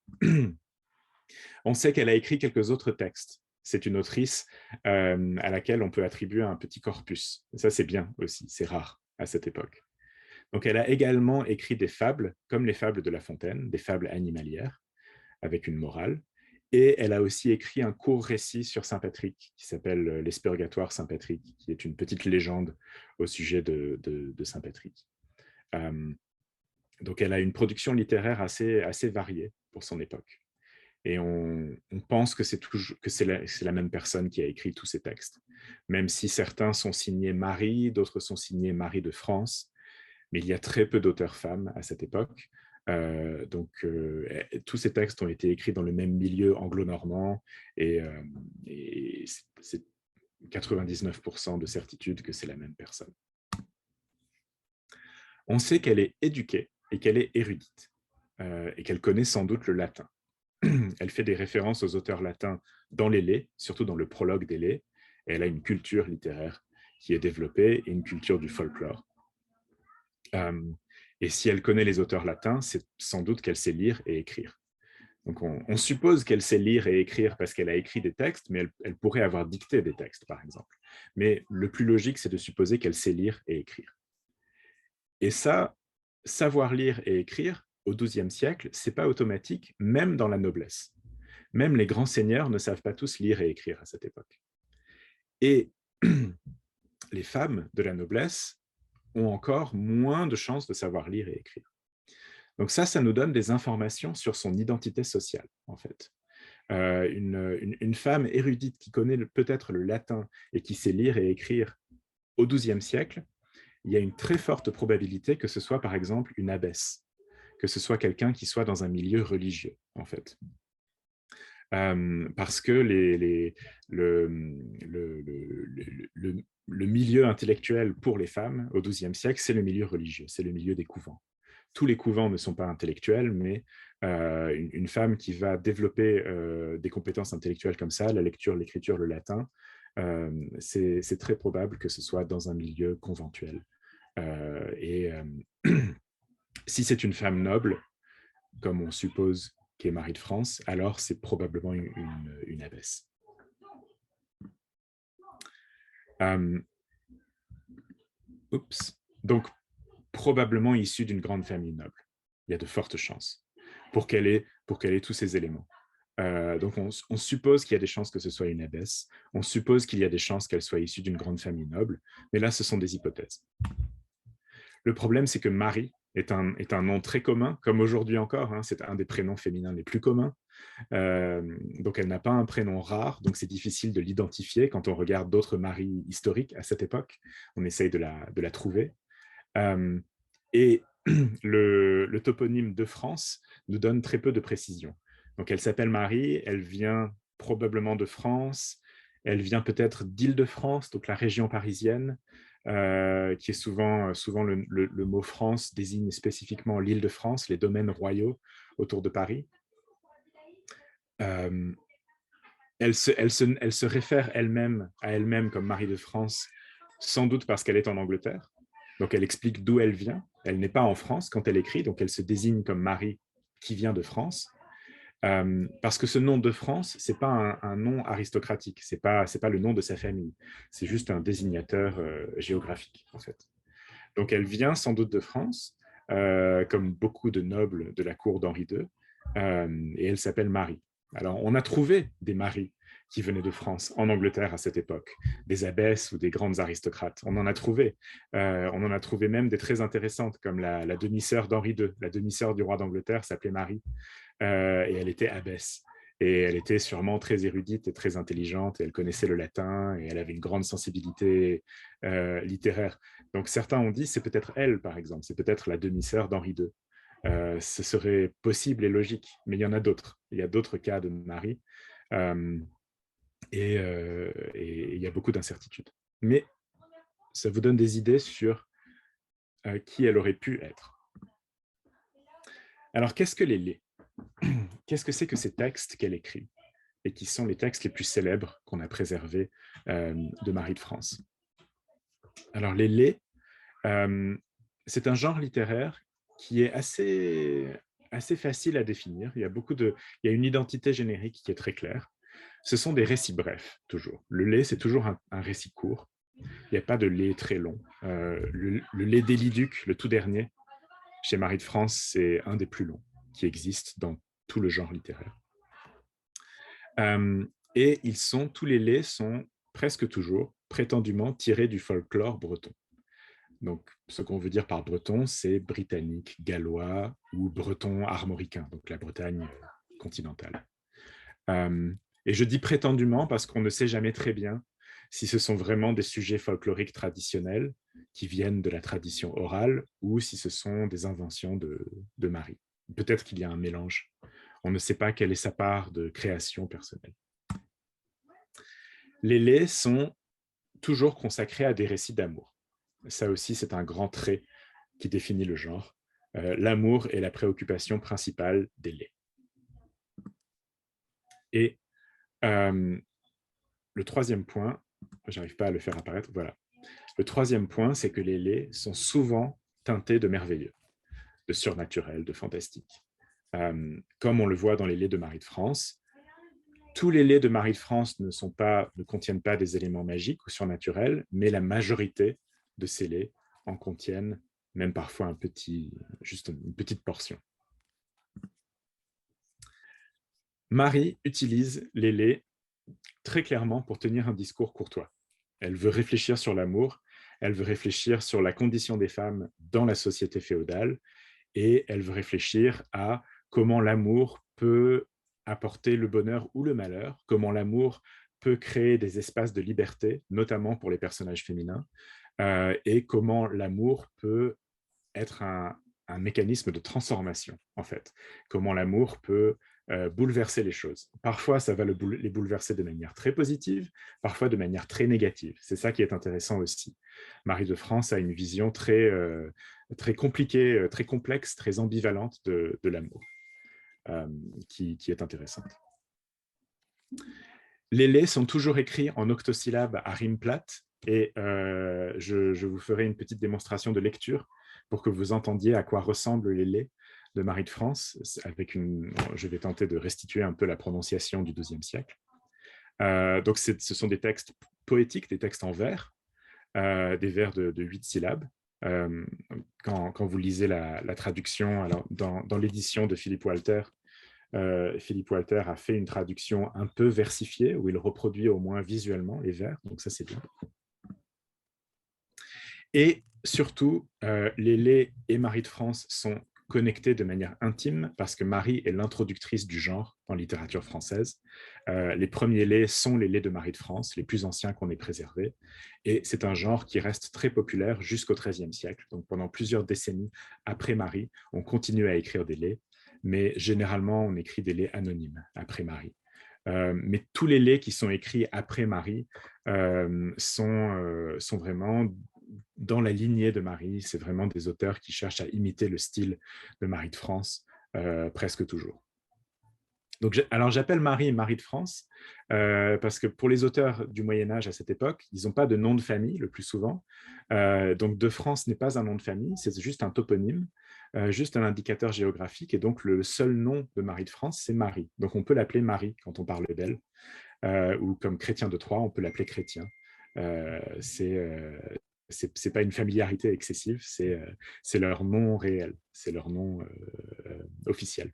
On sait qu'elle a écrit quelques autres textes. C'est une autrice à laquelle on peut attribuer un petit corpus. Ça c'est bien aussi, c'est rare à cette époque. Donc elle a également écrit des fables, comme les fables de La Fontaine, des fables animalières, avec une morale. Et elle a aussi écrit un court récit sur Saint Patrick qui s'appelle L'Espurgatoire Saint Patrick, qui est une petite légende au sujet de Saint Patrick. Donc elle a une production littéraire assez variée pour son époque. Et on pense que c'est la même personne qui a écrit tous ces textes, même si certains sont signés Marie, d'autres sont signés Marie de France, mais il y a très peu d'auteurs femmes à cette époque. Tous ces textes ont été écrits dans le même milieu anglo-normand et c'est 99% de certitude que c'est la même personne. On sait qu'elle est éduquée et qu'elle est érudite et qu'elle connaît sans doute le latin. Elle fait des références aux auteurs latins dans les laits, surtout dans le prologue des laits, et elle a une culture littéraire qui est développée et une culture du folklore. Et si elle connaît les auteurs latins, c'est sans doute qu'elle sait lire et écrire. Donc on suppose qu'elle sait lire et écrire parce qu'elle a écrit des textes, mais elle pourrait avoir dicté des textes, par exemple. Mais le plus logique, c'est de supposer qu'elle sait lire et écrire. Et ça, savoir lire et écrire, au XIIe siècle, ce n'est pas automatique, même dans la noblesse. Même les grands seigneurs ne savent pas tous lire et écrire à cette époque. Et les femmes de la noblesse ont encore moins de chances de savoir lire et écrire. Donc ça nous donne des informations sur son identité sociale, en fait. Une femme érudite qui connaît peut-être le latin et qui sait lire et écrire au XIIe siècle, il y a une très forte probabilité que ce soit, par exemple, une abbesse, que ce soit quelqu'un qui soit dans un milieu religieux, en fait. Parce que le milieu intellectuel pour les femmes au XIIe siècle, c'est le milieu religieux, c'est le milieu des couvents. Tous les couvents ne sont pas intellectuels, mais une femme qui va développer des compétences intellectuelles comme ça, la lecture, l'écriture, le latin, c'est très probable que ce soit dans un milieu conventuel. Si c'est une femme noble, comme on suppose qu'est Marie de France, alors c'est probablement une abbesse. Donc, probablement issue d'une grande famille noble. Il y a de fortes chances pour qu'elle ait tous ces éléments. Donc, on suppose qu'il y a des chances que ce soit une abbesse, on suppose qu'il y a des chances qu'elle soit issue d'une grande famille noble, mais là, ce sont des hypothèses. Le problème, c'est que Marie est un nom très commun, comme aujourd'hui encore, hein, c'est un des prénoms féminins les plus communs. Donc, elle n'a pas un prénom rare, donc c'est difficile de l'identifier quand on regarde d'autres Maries historiques à cette époque. On essaye de la trouver. Et le toponyme de France nous donne très peu de précision. Donc, elle s'appelle Marie, elle vient probablement de France, elle vient peut-être d'Île-de-France, donc la région parisienne, qui est souvent le mot France désigne spécifiquement l'Île-de-France, les domaines royaux autour de Paris. Elle se réfère à elle-même comme Marie de France, sans doute parce qu'elle est en Angleterre. Donc, elle explique d'où elle vient. Elle n'est pas en France quand elle écrit, donc elle se désigne comme Marie qui vient de France. Parce que ce nom de France, ce n'est pas un nom aristocratique, ce n'est pas le nom de sa famille, c'est juste un désignateur géographique, en fait. Donc, elle vient sans doute de France, comme beaucoup de nobles de la cour d'Henri II, et elle s'appelle Marie. Alors, on a trouvé des Maries qui venaient de France, en Angleterre à cette époque, des abbesses ou des grandes aristocrates. On en a trouvé. On en a trouvé même des très intéressantes, comme la demi-sœur d'Henri II. La demi-sœur du roi d'Angleterre s'appelait Marie, et elle était abbesse. Et elle était sûrement très érudite et très intelligente, et elle connaissait le latin, et elle avait une grande sensibilité littéraire. Donc certains ont dit, c'est peut-être elle, par exemple, c'est peut-être la demi-sœur d'Henri II. Ce serait possible et logique, mais il y en a d'autres. Il y a d'autres cas de Marie, et il y a beaucoup d'incertitudes. Mais ça vous donne des idées sur qui elle aurait pu être. Alors, qu'est-ce que les laits? Qu'est-ce que c'est que ces textes qu'elle écrit et qui sont les textes les plus célèbres qu'on a préservés de Marie de France? Alors, les laits, c'est un genre littéraire qui est assez facile à définir. Il y a une identité générique qui est très claire. Ce sont des récits brefs, toujours. Le lait, c'est toujours un récit court. Il n'y a pas de lait très long. Le lait d'Éliduc, le tout dernier, chez Marie de France, c'est un des plus longs qui existent dans tout le genre littéraire. Et tous les laits sont presque toujours prétendument tirés du folklore breton. Donc, ce qu'on veut dire par breton, c'est britannique, gallois ou breton armoricain, donc la Bretagne continentale. Et je dis prétendument parce qu'on ne sait jamais très bien si ce sont vraiment des sujets folkloriques traditionnels qui viennent de la tradition orale ou si ce sont des inventions de Marie. peut-être qu'il y a un mélange. On ne sait pas quelle est sa part de création personnelle. Les laits sont toujours consacrés à des récits d'amour. Ça aussi, c'est un grand trait qui définit le genre. L'amour est la préoccupation principale des laits. Et le troisième point, j'arrive pas à le faire apparaître, voilà. Le troisième point, c'est que les laits sont souvent teintés de merveilleux, de surnaturel, de fantastique. Comme on le voit dans les laits de Marie de France, tous les laits de Marie de France ne contiennent pas des éléments magiques ou surnaturels, mais la majorité de ces laits en contiennent, même parfois juste une petite portion. Marie utilise les laits très clairement pour tenir un discours courtois. Elle veut réfléchir sur l'amour, elle veut réfléchir sur la condition des femmes dans la société féodale, et elle veut réfléchir à comment l'amour peut apporter le bonheur ou le malheur, comment l'amour peut créer des espaces de liberté, notamment pour les personnages féminins, et comment l'amour peut être un mécanisme de transformation, en fait. Comment l'amour peut bouleverser les choses. Parfois, ça va les bouleverser de manière très positive, parfois de manière très négative. C'est ça qui est intéressant aussi. Marie de France a une vision très compliquée, très complexe, très ambivalente de l'amour, qui est intéressante. Les laits sont toujours écrits en octosyllabes à rime plate, et je vous ferai une petite démonstration de lecture pour que vous entendiez à quoi ressemblent les laits de Marie de France. Je vais tenter de restituer un peu la prononciation du XIIe siècle. Donc, ce sont des textes poétiques, des textes en vers, des vers de 8 syllabes. Quand vous lisez la traduction, alors dans l'édition de Philippe Walter, Philippe Walter a fait une traduction un peu versifiée, où il reproduit au moins visuellement les vers, donc ça c'est bien. Et surtout, les laits et Marie de France sont connectés de manière intime parce que Marie est l'introductrice du genre en littérature française. Les premiers laits sont les laits de Marie de France, les plus anciens qu'on ait préservés. Et c'est un genre qui reste très populaire jusqu'au XIIIe siècle. Donc pendant plusieurs décennies après Marie, on continue à écrire des laits, mais généralement on écrit des laits anonymes après Marie. Mais tous les laits qui sont écrits après Marie sont vraiment dans la lignée de Marie. C'est vraiment des auteurs qui cherchent à imiter le style de Marie de France presque toujours. Donc, alors j'appelle Marie Marie de France parce que pour les auteurs du Moyen-Âge à cette époque, ils n'ont pas de nom de famille le plus souvent. Donc de France n'est pas un nom de famille, c'est juste un toponyme, juste un indicateur géographique. Et donc le seul nom de Marie de France, c'est Marie. Donc on peut l'appeler Marie quand on parle d'elle. Ou comme Chrétien de Troyes, on peut l'appeler Chrétien. C'est pas une familiarité excessive, c'est leur nom réel, c'est leur nom officiel.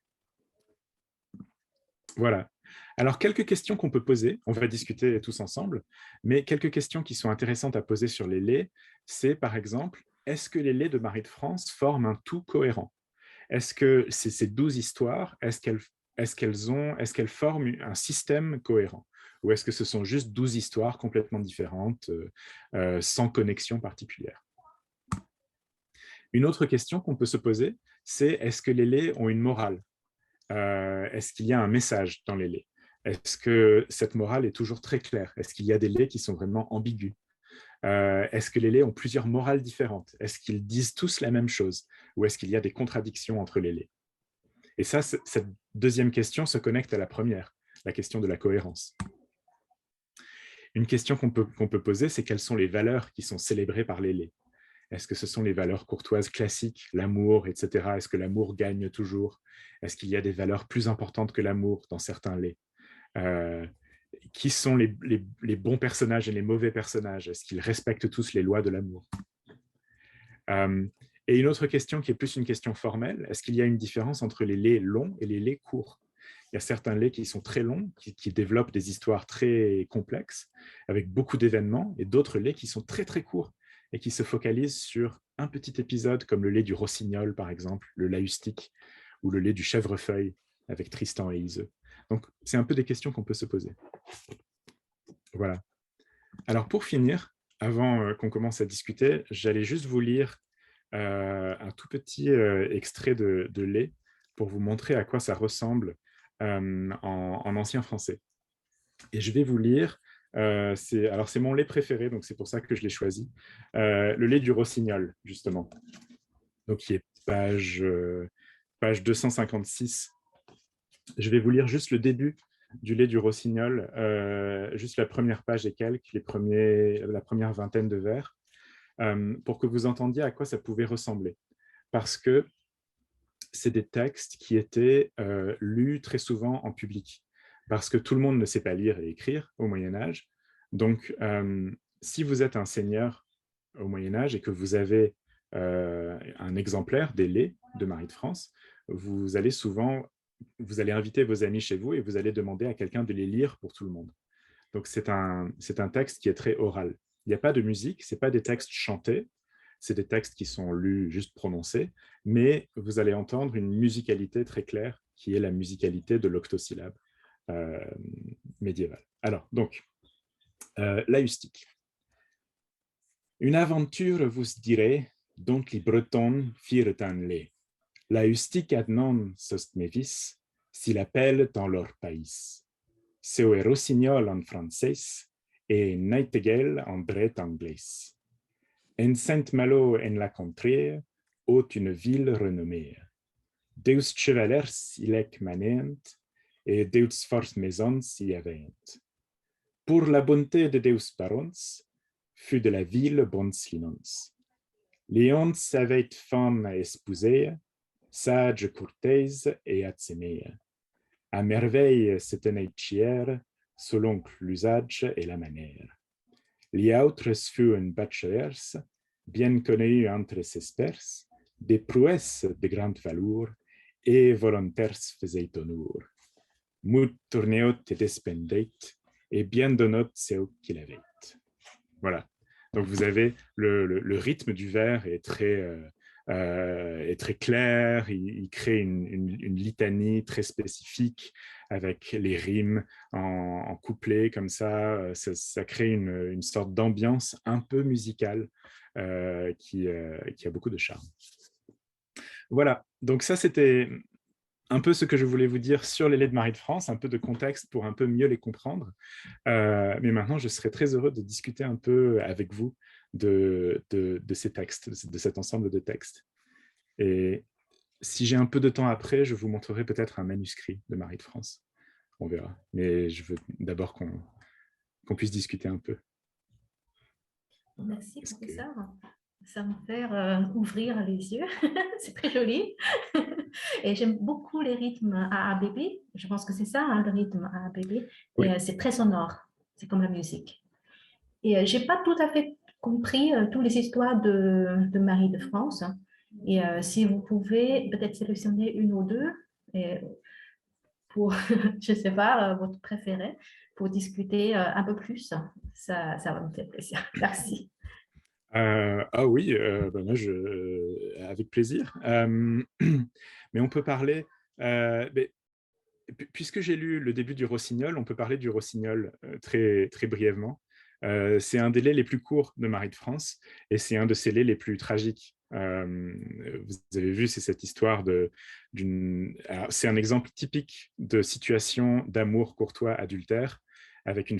Voilà. Alors, quelques questions qu'on peut poser, on va discuter tous ensemble, mais quelques questions qui sont intéressantes à poser sur les laits, c'est par exemple, est-ce que les laits de Marie de France forment un tout cohérent? Est-ce que ces 12 histoires, est-ce qu'elles forment un système cohérent? Ou est-ce que ce sont juste 12 histoires complètement différentes, sans connexion particulière? Une autre question qu'on peut se poser, c'est est-ce que les laits ont une morale? Est-ce qu'il y a un message dans les laits? Est-ce que cette morale est toujours très claire? Est-ce qu'il y a des laits qui sont vraiment ambigus? Est-ce que les laits ont plusieurs morales différentes? Est-ce qu'ils disent tous la même chose? Ou est-ce qu'il y a des contradictions entre les laits? Et ça, cette deuxième question se connecte à la première, la question de la cohérence. Une question qu'on peut poser, c'est quelles sont les valeurs qui sont célébrées par les laits? Est-ce que ce sont les valeurs courtoises classiques, l'amour, etc.? Est-ce que l'amour gagne toujours? Est-ce qu'il y a des valeurs plus importantes que l'amour dans certains laits? Qui sont les bons personnages et les mauvais personnages? Est-ce qu'ils respectent tous les lois de l'amour? Et une autre question qui est plus une question formelle, est-ce qu'il y a une différence entre les laits longs et les laits courts? Il y a certains laits qui sont très longs, qui développent des histoires très complexes, avec beaucoup d'événements, et d'autres laits qui sont très très courts, et qui se focalisent sur un petit épisode, comme le lait du rossignol, par exemple, le laustique, ou le lait du chèvrefeuille, avec Tristan et Iseux. Donc, c'est un peu des questions qu'on peut se poser. Voilà. Alors, pour finir, avant qu'on commence à discuter, j'allais juste vous lire un tout petit extrait de lait pour vous montrer à quoi ça ressemble en ancien français. Et je vais vous lire, c'est mon lait préféré, donc c'est pour ça que je l'ai choisi, le lait du rossignol, justement, donc qui est page 256. Je vais vous lire juste le début du lait du rossignol, juste la première page et quelques, la première vingtaine de vers, pour que vous entendiez à quoi ça pouvait ressembler. Parce que c'est des textes qui étaient lus très souvent en public, parce que tout le monde ne sait pas lire et écrire au Moyen-Âge. Donc, si vous êtes un seigneur au Moyen-Âge et que vous avez un exemplaire des laits de Marie de France, vous allez inviter vos amis chez vous et vous allez demander à quelqu'un de les lire pour tout le monde. Donc, c'est un texte qui est très oral. Il n'y a pas de musique, ce n'est pas des textes chantés, c'est des textes qui sont lus, juste prononcés, mais vous allez entendre une musicalité très claire, qui est la musicalité de l'octosyllabe médiévale. Alors, donc, l'austique. Une aventure vous dirait, dont les Bretons firent un lait. L'austique adnon sost mevis, s'il appelle dans leur pays. Seu est rossignol en français et nightingale en dret anglais. En Saint-Malo en la contrée, haut une ville renommée. Deus chevalers ilec manent, et Deus force maisons y avent. Pour la bonté de Deus barons, fut de la ville bons linons. Lions avait femme à épouser, sage courtaise et atsémée. À merveille se tenait chière, selon l'usage et la manière. Les autres furent bachelors, bien connus entre ses pairs, des prouesses de grande valeur, et volontaires faisaient honneur. Mout tournéot et despendait, et bien donnot ceux qu'il avait. Voilà. Donc vous avez le rythme du vers est très clair, il crée une litanie très spécifique avec les rimes en couplets comme ça crée une sorte d'ambiance un peu musicale qui a beaucoup de charme. Voilà, donc ça c'était un peu ce que je voulais vous dire sur les laits de Marie de France, un peu de contexte pour un peu mieux les comprendre. Mais maintenant, je serais très heureux de discuter un peu avec vous de ces textes, de cet ensemble de textes. Et si j'ai un peu de temps après, je vous montrerai peut-être un manuscrit de Marie de France. On verra. Mais je veux d'abord qu'on puisse discuter un peu. Merci, professeur. Ça me fait ouvrir les yeux. C'est très joli. Et j'aime beaucoup les rythmes à ABB. Je pense que c'est ça, hein, le rythme à ABB. Oui. Et c'est très sonore. C'est comme la musique. Et je n'ai pas tout à fait compris toutes les histoires de Marie de France. Et si vous pouvez peut-être sélectionner une ou deux pour, je ne sais pas, votre préféré, pour discuter un peu plus, ça va me faire plaisir. Merci. Ah oui, moi avec plaisir. Mais on peut parler, puisque j'ai lu le début du Rossignol, on peut parler du Rossignol très, très brièvement. C'est un des laits les plus courts de Marie de France et c'est un de ses laits les plus tragiques. Vous avez vu, c'est cette histoire c'est un exemple typique de situation d'amour courtois adultère avec une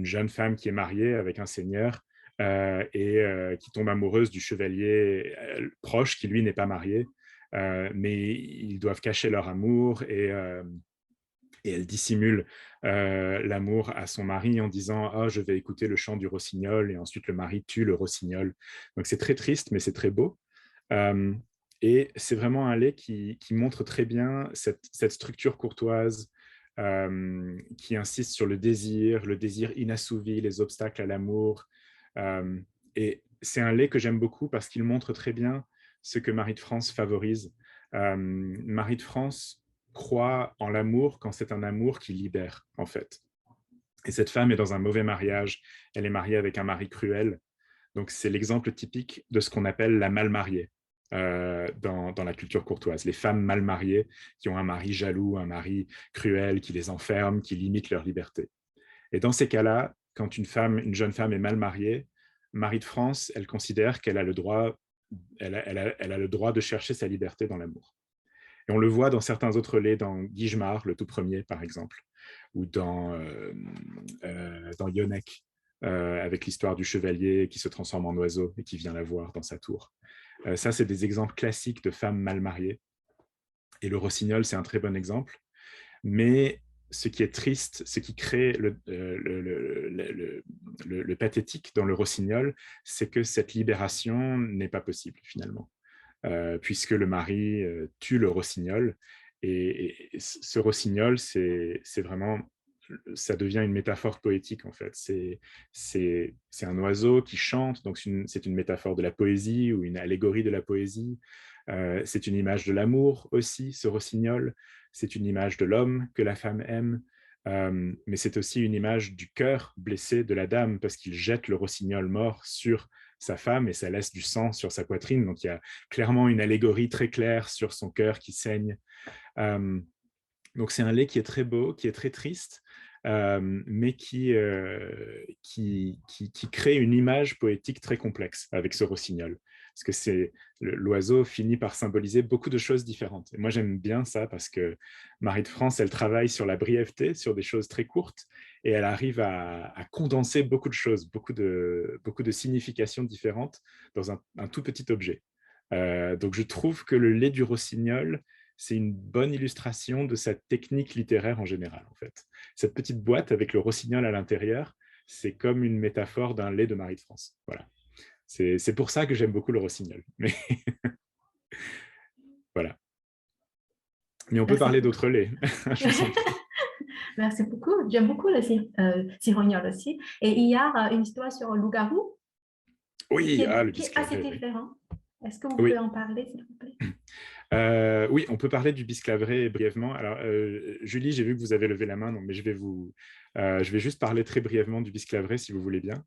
jeune femme qui est mariée avec un seigneur et qui tombe amoureuse du chevalier proche qui lui n'est pas marié, mais ils doivent cacher leur amour et elle dissimule l'amour à son mari en disant « Ah, je vais écouter le chant du rossignol » et ensuite le mari tue le rossignol. Donc c'est très triste, mais c'est très beau. Et c'est vraiment un lait qui montre très bien cette structure courtoise qui insiste sur le désir inassouvi, les obstacles à l'amour. Et c'est un lait que j'aime beaucoup parce qu'il montre très bien ce que Marie de France favorise. Marie de France croit en l'amour quand c'est un amour qui libère, en fait. Et cette femme est dans un mauvais mariage. Elle est mariée avec un mari cruel. Donc, c'est l'exemple typique de ce qu'on appelle la mal mariée dans la culture courtoise. Les femmes mal mariées qui ont un mari jaloux, un mari cruel, qui les enferme, qui limite leur liberté. Et dans ces cas-là, quand une jeune femme est mal mariée, Marie de France, elle considère qu'elle a le droit, elle a le droit de chercher sa liberté dans l'amour. Et on le voit dans certains autres laits, dans Guigemar, le tout premier, par exemple, ou dans Yonec, avec l'histoire du chevalier qui se transforme en oiseau et qui vient la voir dans sa tour. Ça, c'est des exemples classiques de femmes mal mariées. Et le rossignol, c'est un très bon exemple. Mais ce qui est triste, ce qui crée le pathétique dans le rossignol, c'est que cette libération n'est pas possible, finalement. Puisque le mari tue le rossignol. Et ce rossignol, c'est vraiment, ça devient une métaphore poétique, en fait. C'est un oiseau qui chante, donc c'est une métaphore de la poésie ou une allégorie de la poésie. C'est une image de l'amour aussi, ce rossignol. C'est une image de l'homme que la femme aime. Mais c'est aussi une image du cœur blessé de la dame, parce qu'il jette le rossignol mort sur sa femme et ça laisse du sang sur sa poitrine. Donc il y a clairement une allégorie très claire sur son cœur qui saigne. Donc c'est un lait qui est très beau, qui est très triste, mais qui crée une image poétique très complexe avec ce rossignol. Parce que l'oiseau finit par symboliser beaucoup de choses différentes. Et moi, j'aime bien ça parce que Marie de France, elle travaille sur la brièveté, sur des choses très courtes, et elle arrive à condenser beaucoup de choses, beaucoup de significations différentes dans un tout petit objet. Donc je trouve que le lait du rossignol, c'est une bonne illustration de cette technique littéraire en général, en fait. Cette petite boîte avec le rossignol à l'intérieur, c'est comme une métaphore d'un lait de Marie de France. Voilà. C'est pour ça que j'aime beaucoup le rossignol. Mais voilà. Mais on peut parler d'autres laits. Je vous en prie. Merci beaucoup. J'aime beaucoup le cirognol aussi. Et il y a une histoire sur le loup-garou Oui, qui le est assez bisclavret. différent. Est-ce que vous Oui. pouvez en parler, s'il vous plaît? Oui, on peut parler du bisclavret brièvement. Alors, Julie, j'ai vu que vous avez levé la main, donc, mais je vais juste parler très brièvement du bisclavret, si vous voulez bien.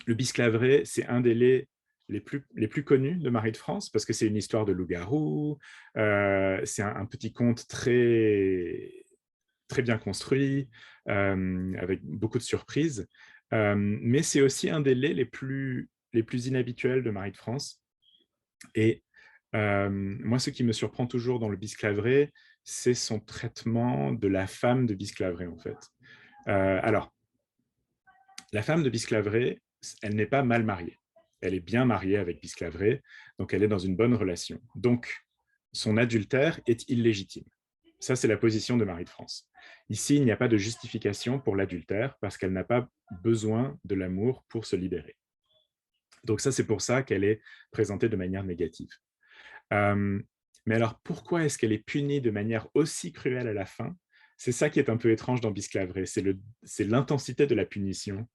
Le bisclavret, c'est un des laits les plus connus de Marie de France, parce que c'est une histoire de loup-garou, c'est un petit conte très, très bien construit, avec beaucoup de surprises, mais c'est aussi un des laits les plus inhabituels de Marie de France. Et moi, ce qui me surprend toujours dans le bisclavret, c'est son traitement de la femme de bisclavret, en fait. Alors, la femme de bisclavret, elle n'est pas mal mariée. Elle est bien mariée avec bisclavret, donc elle est dans une bonne relation. Donc, son adultère est illégitime. Ça, c'est la position de Marie de France. Ici, il n'y a pas de justification pour l'adultère parce qu'elle n'a pas besoin de l'amour pour se libérer. Donc ça, c'est pour ça qu'elle est présentée de manière négative. Mais alors, pourquoi est-ce qu'elle est punie de manière aussi cruelle à la fin? C'est ça qui est un peu étrange dans Bisclavret, c'est l'intensité de la punition.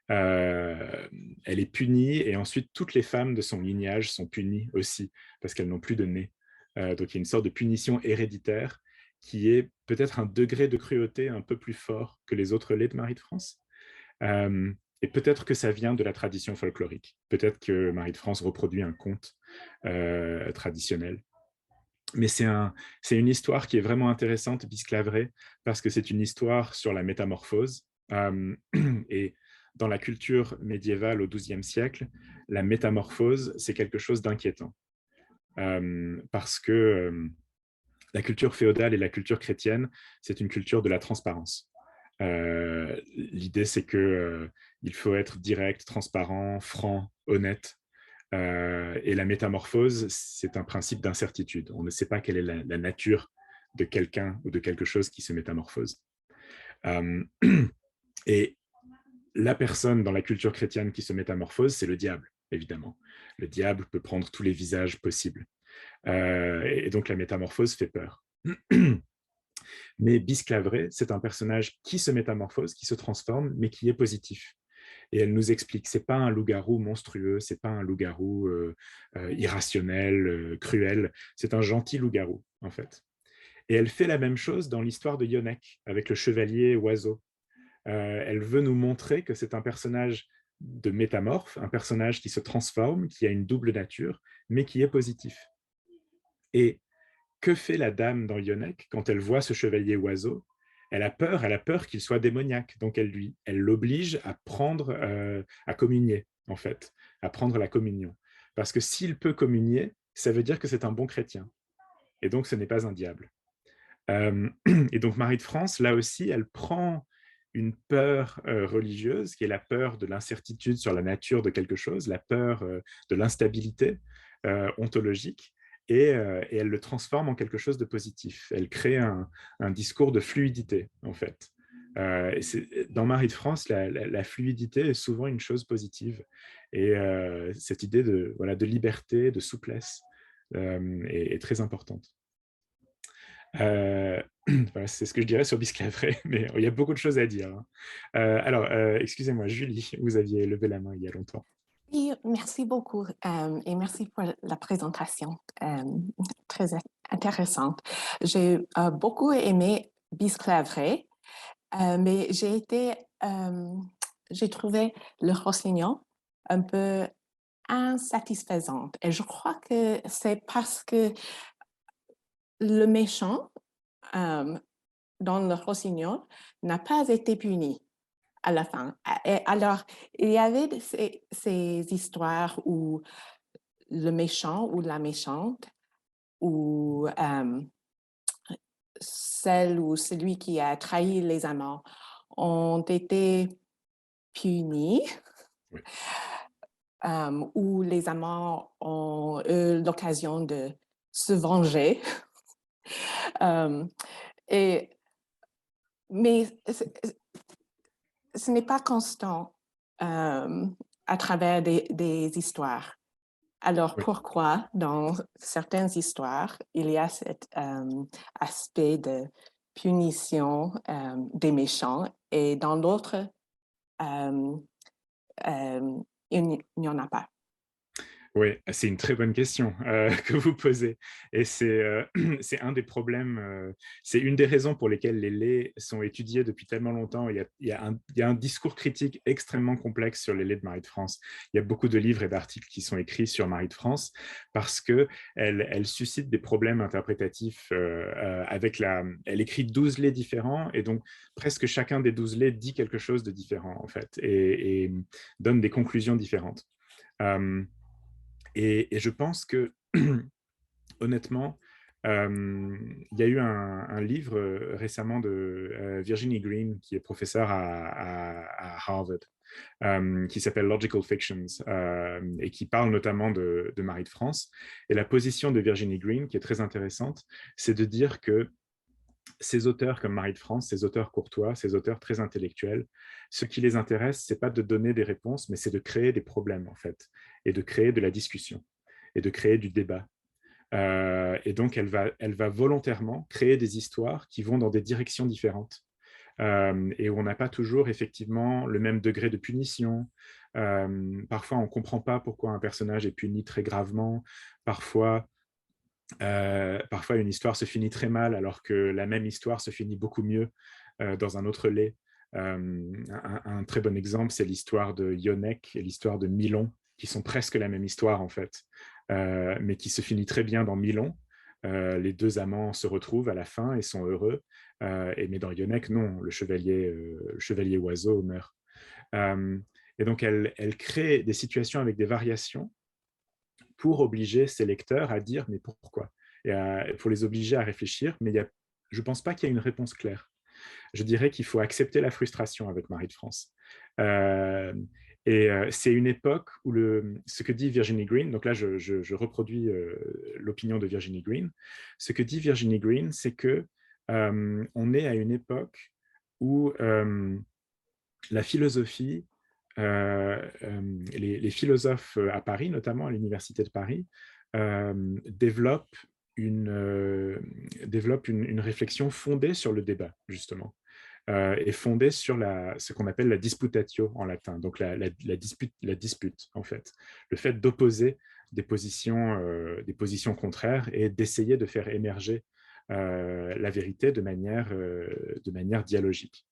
Elle est punie et ensuite toutes les femmes de son lignage sont punies aussi parce qu'elles n'ont plus de nez. Donc il y a une sorte de punition héréditaire qui est peut-être un degré de cruauté un peu plus fort que les autres laits de Marie de France. Et peut-être que ça vient de la tradition folklorique. Peut-être que Marie de France reproduit un conte traditionnel. Mais c'est une histoire qui est vraiment intéressante, Bisclavret, parce que c'est une histoire sur la métamorphose. Et dans la culture médiévale au XIIe siècle, la métamorphose, c'est quelque chose d'inquiétant. Parce que la culture féodale et la culture chrétienne, c'est une culture de la transparence. L'idée, c'est qu'il faut être direct, transparent, franc, honnête. Et la métamorphose, c'est un principe d'incertitude. On ne sait pas quelle est la nature de quelqu'un ou de quelque chose qui se métamorphose. Et la personne dans la culture chrétienne qui se métamorphose, c'est le diable, évidemment. Le diable peut prendre tous les visages possibles. Et donc la métamorphose fait peur. Mais Bisclavret, c'est un personnage qui se métamorphose, qui se transforme, mais qui est positif. Et elle nous explique, c'est pas un loup-garou monstrueux, c'est pas un loup-garou irrationnel, cruel, c'est un gentil loup-garou, en fait. Et elle fait la même chose dans l'histoire de Yonec, avec le chevalier oiseau. Elle veut nous montrer que c'est un personnage de métamorphe, un personnage qui se transforme, qui a une double nature, mais qui est positif. Et que fait la dame dans Yonec quand elle voit ce chevalier oiseau? Elle a peur qu'il soit démoniaque, donc elle l'oblige à prendre, à communier, en fait, à prendre la communion. Parce que s'il peut communier, ça veut dire que c'est un bon chrétien. et donc ce n'est pas un diable. Et donc Marie de France, là aussi, elle prend une peur religieuse, qui est la peur de l'incertitude sur la nature de quelque chose, la peur de l'instabilité ontologique, et elle le transforme en quelque chose de positif. Elle crée un discours de fluidité, en fait. Dans Marie de France, la fluidité est souvent une chose positive. Et cette idée voilà, de liberté, de souplesse est très importante. Voilà, c'est ce que je dirais sur Bisclaveret, mais il y a beaucoup de choses à dire. Hein. Alors, excusez-moi, Julie, vous aviez levé la main il y a longtemps. Oui, merci beaucoup et merci pour la présentation très intéressante. J'ai beaucoup aimé Bisclaveret, mais j'ai trouvé le Rossignol un peu insatisfaisante. Et je crois que c'est parce que le méchant dans le Rossignol n'a pas été puni à la fin. Et alors, il y avait ces histoires où le méchant ou la méchante ou celle ou celui qui a trahi les amants ont été punis, Oui. où les amants ont eu l'occasion de se venger. Mais ce n'est pas constant à travers des histoires. Alors, Oui. pourquoi dans certaines histoires, il y a cet aspect de punition des méchants et dans d'autres, il n'y en a pas? Oui, c'est une très bonne question que vous posez. Et c'est un des problèmes, c'est une des raisons pour lesquelles les laits sont étudiés depuis tellement longtemps. Il y a un discours critique extrêmement complexe sur les laits de Marie de France. Il y a beaucoup de livres et d'articles qui sont écrits sur Marie de France parce qu'elle suscite des problèmes interprétatifs. Elle écrit 12 laits différents et donc presque chacun des 12 laits dit quelque chose de différent en fait et donne des conclusions différentes. Et je pense que, honnêtement, il y a eu un livre récemment de Virginie Green, qui est professeure à Harvard, qui s'appelle Logical Fictions, et qui parle notamment de Marie de France. Et la position de Virginie Green, qui est très intéressante, c'est de dire que ces auteurs comme Marie de France, ces auteurs courtois, ces auteurs très intellectuels, ce qui les intéresse, c'est pas de donner des réponses, mais c'est de créer des problèmes, en fait, et de créer de la discussion, et de créer du débat. Et donc, elle va volontairement créer des histoires qui vont dans des directions différentes, et où on n'a pas toujours, effectivement, le même degré de punition. Parfois, on ne comprend pas pourquoi un personnage est puni très gravement. Parfois, une histoire se finit très mal alors que la même histoire se finit beaucoup mieux dans un autre lait. Un très bon exemple, c'est l'histoire de Yonec et l'histoire de Milon, qui sont presque la même histoire en fait, mais qui se finit très bien dans Milon. Les deux amants se retrouvent à la fin et sont heureux. Mais dans Yonec, non, le chevalier oiseau meurt. Et donc, elle crée des situations avec des variations pour obliger ses lecteurs à dire mais pourquoi. Il faut les obliger à réfléchir, mais je ne pense pas qu'il y ait une réponse claire. Je dirais qu'il faut accepter la frustration avec Marie de France. C'est une époque où ce que dit Virginie Green, donc là je reproduis l'opinion de Virginie Green, ce que dit Virginie Green, c'est que on est à une époque où la philosophie, les philosophes à Paris, notamment à l'Université de Paris, développent une réflexion fondée sur le débat, justement, et fondée sur ce qu'on appelle la disputatio en latin, donc la dispute, en fait. Le fait d'opposer des positions contraires et d'essayer de faire émerger la vérité de manière dialogique.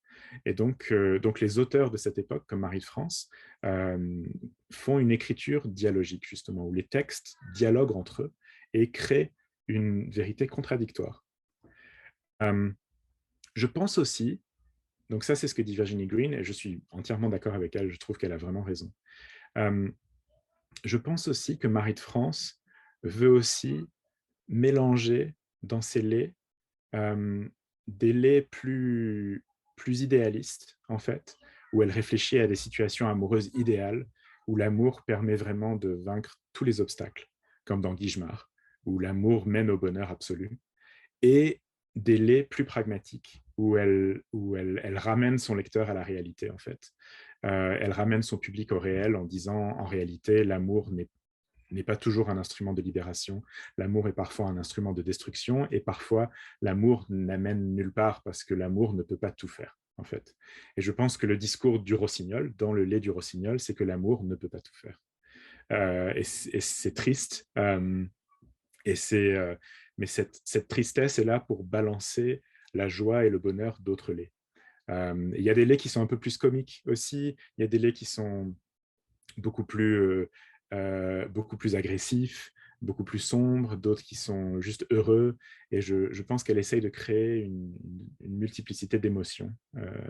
Et donc les auteurs de cette époque, comme Marie de France, font une écriture dialogique, justement, où les textes dialoguent entre eux et créent une vérité contradictoire. Je pense aussi, donc ça c'est ce que dit Virginie Green, et je suis entièrement d'accord avec elle, je trouve qu'elle a vraiment raison. Je pense aussi que Marie de France veut aussi mélanger dans ces laits des laits plus idéalistes, en fait, où elle réfléchit à des situations amoureuses idéales, où l'amour permet vraiment de vaincre tous les obstacles, comme dans Guigemar, où l'amour mène au bonheur absolu, et des laits plus pragmatiques, où elle ramène son lecteur à la réalité, en fait. Elle ramène son public au réel en disant, en réalité, l'amour n'est pas toujours un instrument de libération. L'amour est parfois un instrument de destruction, et parfois, l'amour n'amène nulle part parce que l'amour ne peut pas tout faire, en fait. Et je pense que le discours du rossignol, dans le lait du rossignol, c'est que l'amour ne peut pas tout faire. Et c'est triste. Mais cette tristesse est là pour balancer la joie et le bonheur d'autres laits. Il y a des laits qui sont un peu plus comiques aussi. Il y a des laits qui sont beaucoup plus agressifs, beaucoup plus sombres, d'autres qui sont juste heureux. Et je pense qu'elle essaye de créer une multiplicité d'émotions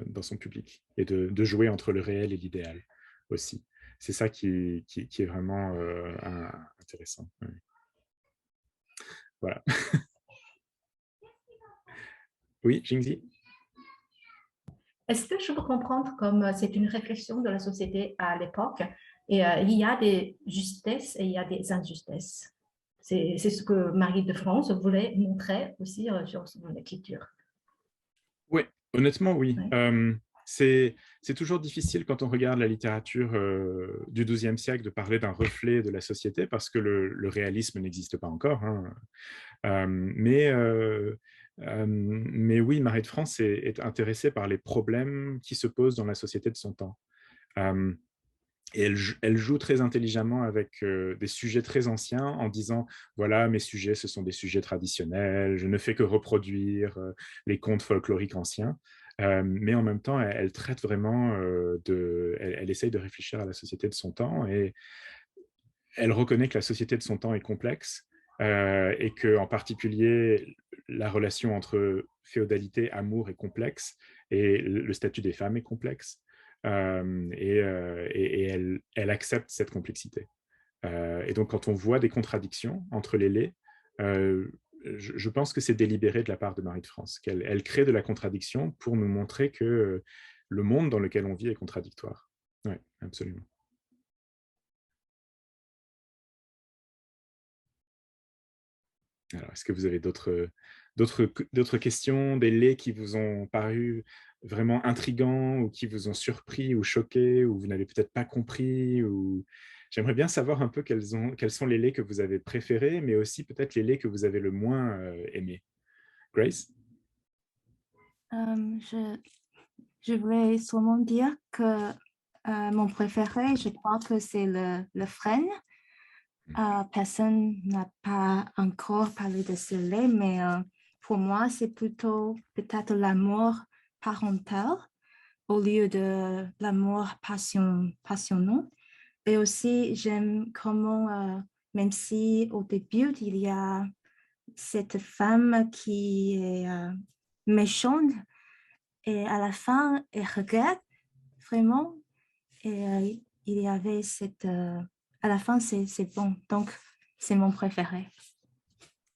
dans son public et de jouer entre le réel et l'idéal aussi. C'est ça qui est vraiment intéressant. Oui. Voilà. Oui, Jingzi? Est-ce que je peux comprendre comme c'est une réflexion de la société à l'époque et il y a des justesses et il y a des injustices. C'est ce que Marie de France voulait montrer aussi sur son écriture. Oui, honnêtement, oui. Ouais. C'est toujours difficile quand on regarde la littérature du XIIe siècle de parler d'un reflet de la société parce que le réalisme n'existe pas encore. Hein. Mais oui, Marie de France est intéressée par les problèmes qui se posent dans la société de son temps. Euh, Et elle joue très intelligemment avec des sujets très anciens en disant, voilà, mes sujets, ce sont des sujets traditionnels, je ne fais que reproduire les contes folkloriques anciens. Mais en même temps, elle traite vraiment elle essaye de réfléchir à la société de son temps et elle reconnaît que la société de son temps est complexe et que, en particulier, la relation entre féodalité, amour est complexe et le statut des femmes est complexe. Et elle accepte cette complexité. Et donc, quand on voit des contradictions entre les laits, je pense que c'est délibéré de la part de Marie de France, qu'elle crée de la contradiction pour nous montrer que le monde dans lequel on vit est contradictoire. Oui, absolument. Alors, est-ce que vous avez d'autres questions, des laits qui vous ont paru vraiment intrigants ou qui vous ont surpris ou choqué ou vous n'avez peut-être pas compris ou... J'aimerais bien savoir un peu quels sont les laits que vous avez préférés, mais aussi peut-être les laits que vous avez le moins aimés. Grace? Je, je voulais sûrement dire que mon préféré, je crois que c'est le frêne. Personne n'a pas encore parlé de ce lait, mais pour moi, c'est plutôt peut-être l'amour parental au lieu de l'amour passionnant. Et aussi, j'aime comment, même si au début, il y a cette femme qui est méchante, et à la fin, elle regrette vraiment. Et il y avait à la fin, c'est bon. Donc, c'est mon préféré.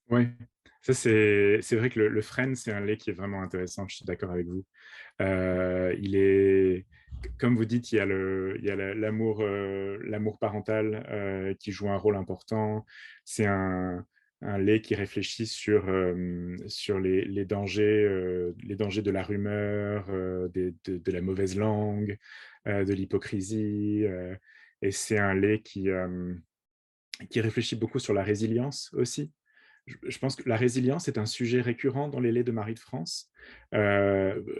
Oui, ça c'est vrai que le frêne, c'est un lait qui est vraiment intéressant, je suis d'accord avec vous. Il est, comme vous dites, il y a l'amour parental qui joue un rôle important. C'est un lait qui réfléchit sur les dangers de la rumeur, de la mauvaise langue, de l'hypocrisie. Et c'est un lait qui réfléchit beaucoup sur la résilience aussi. Je pense que la résilience est un sujet récurrent dans les laits de Marie de France,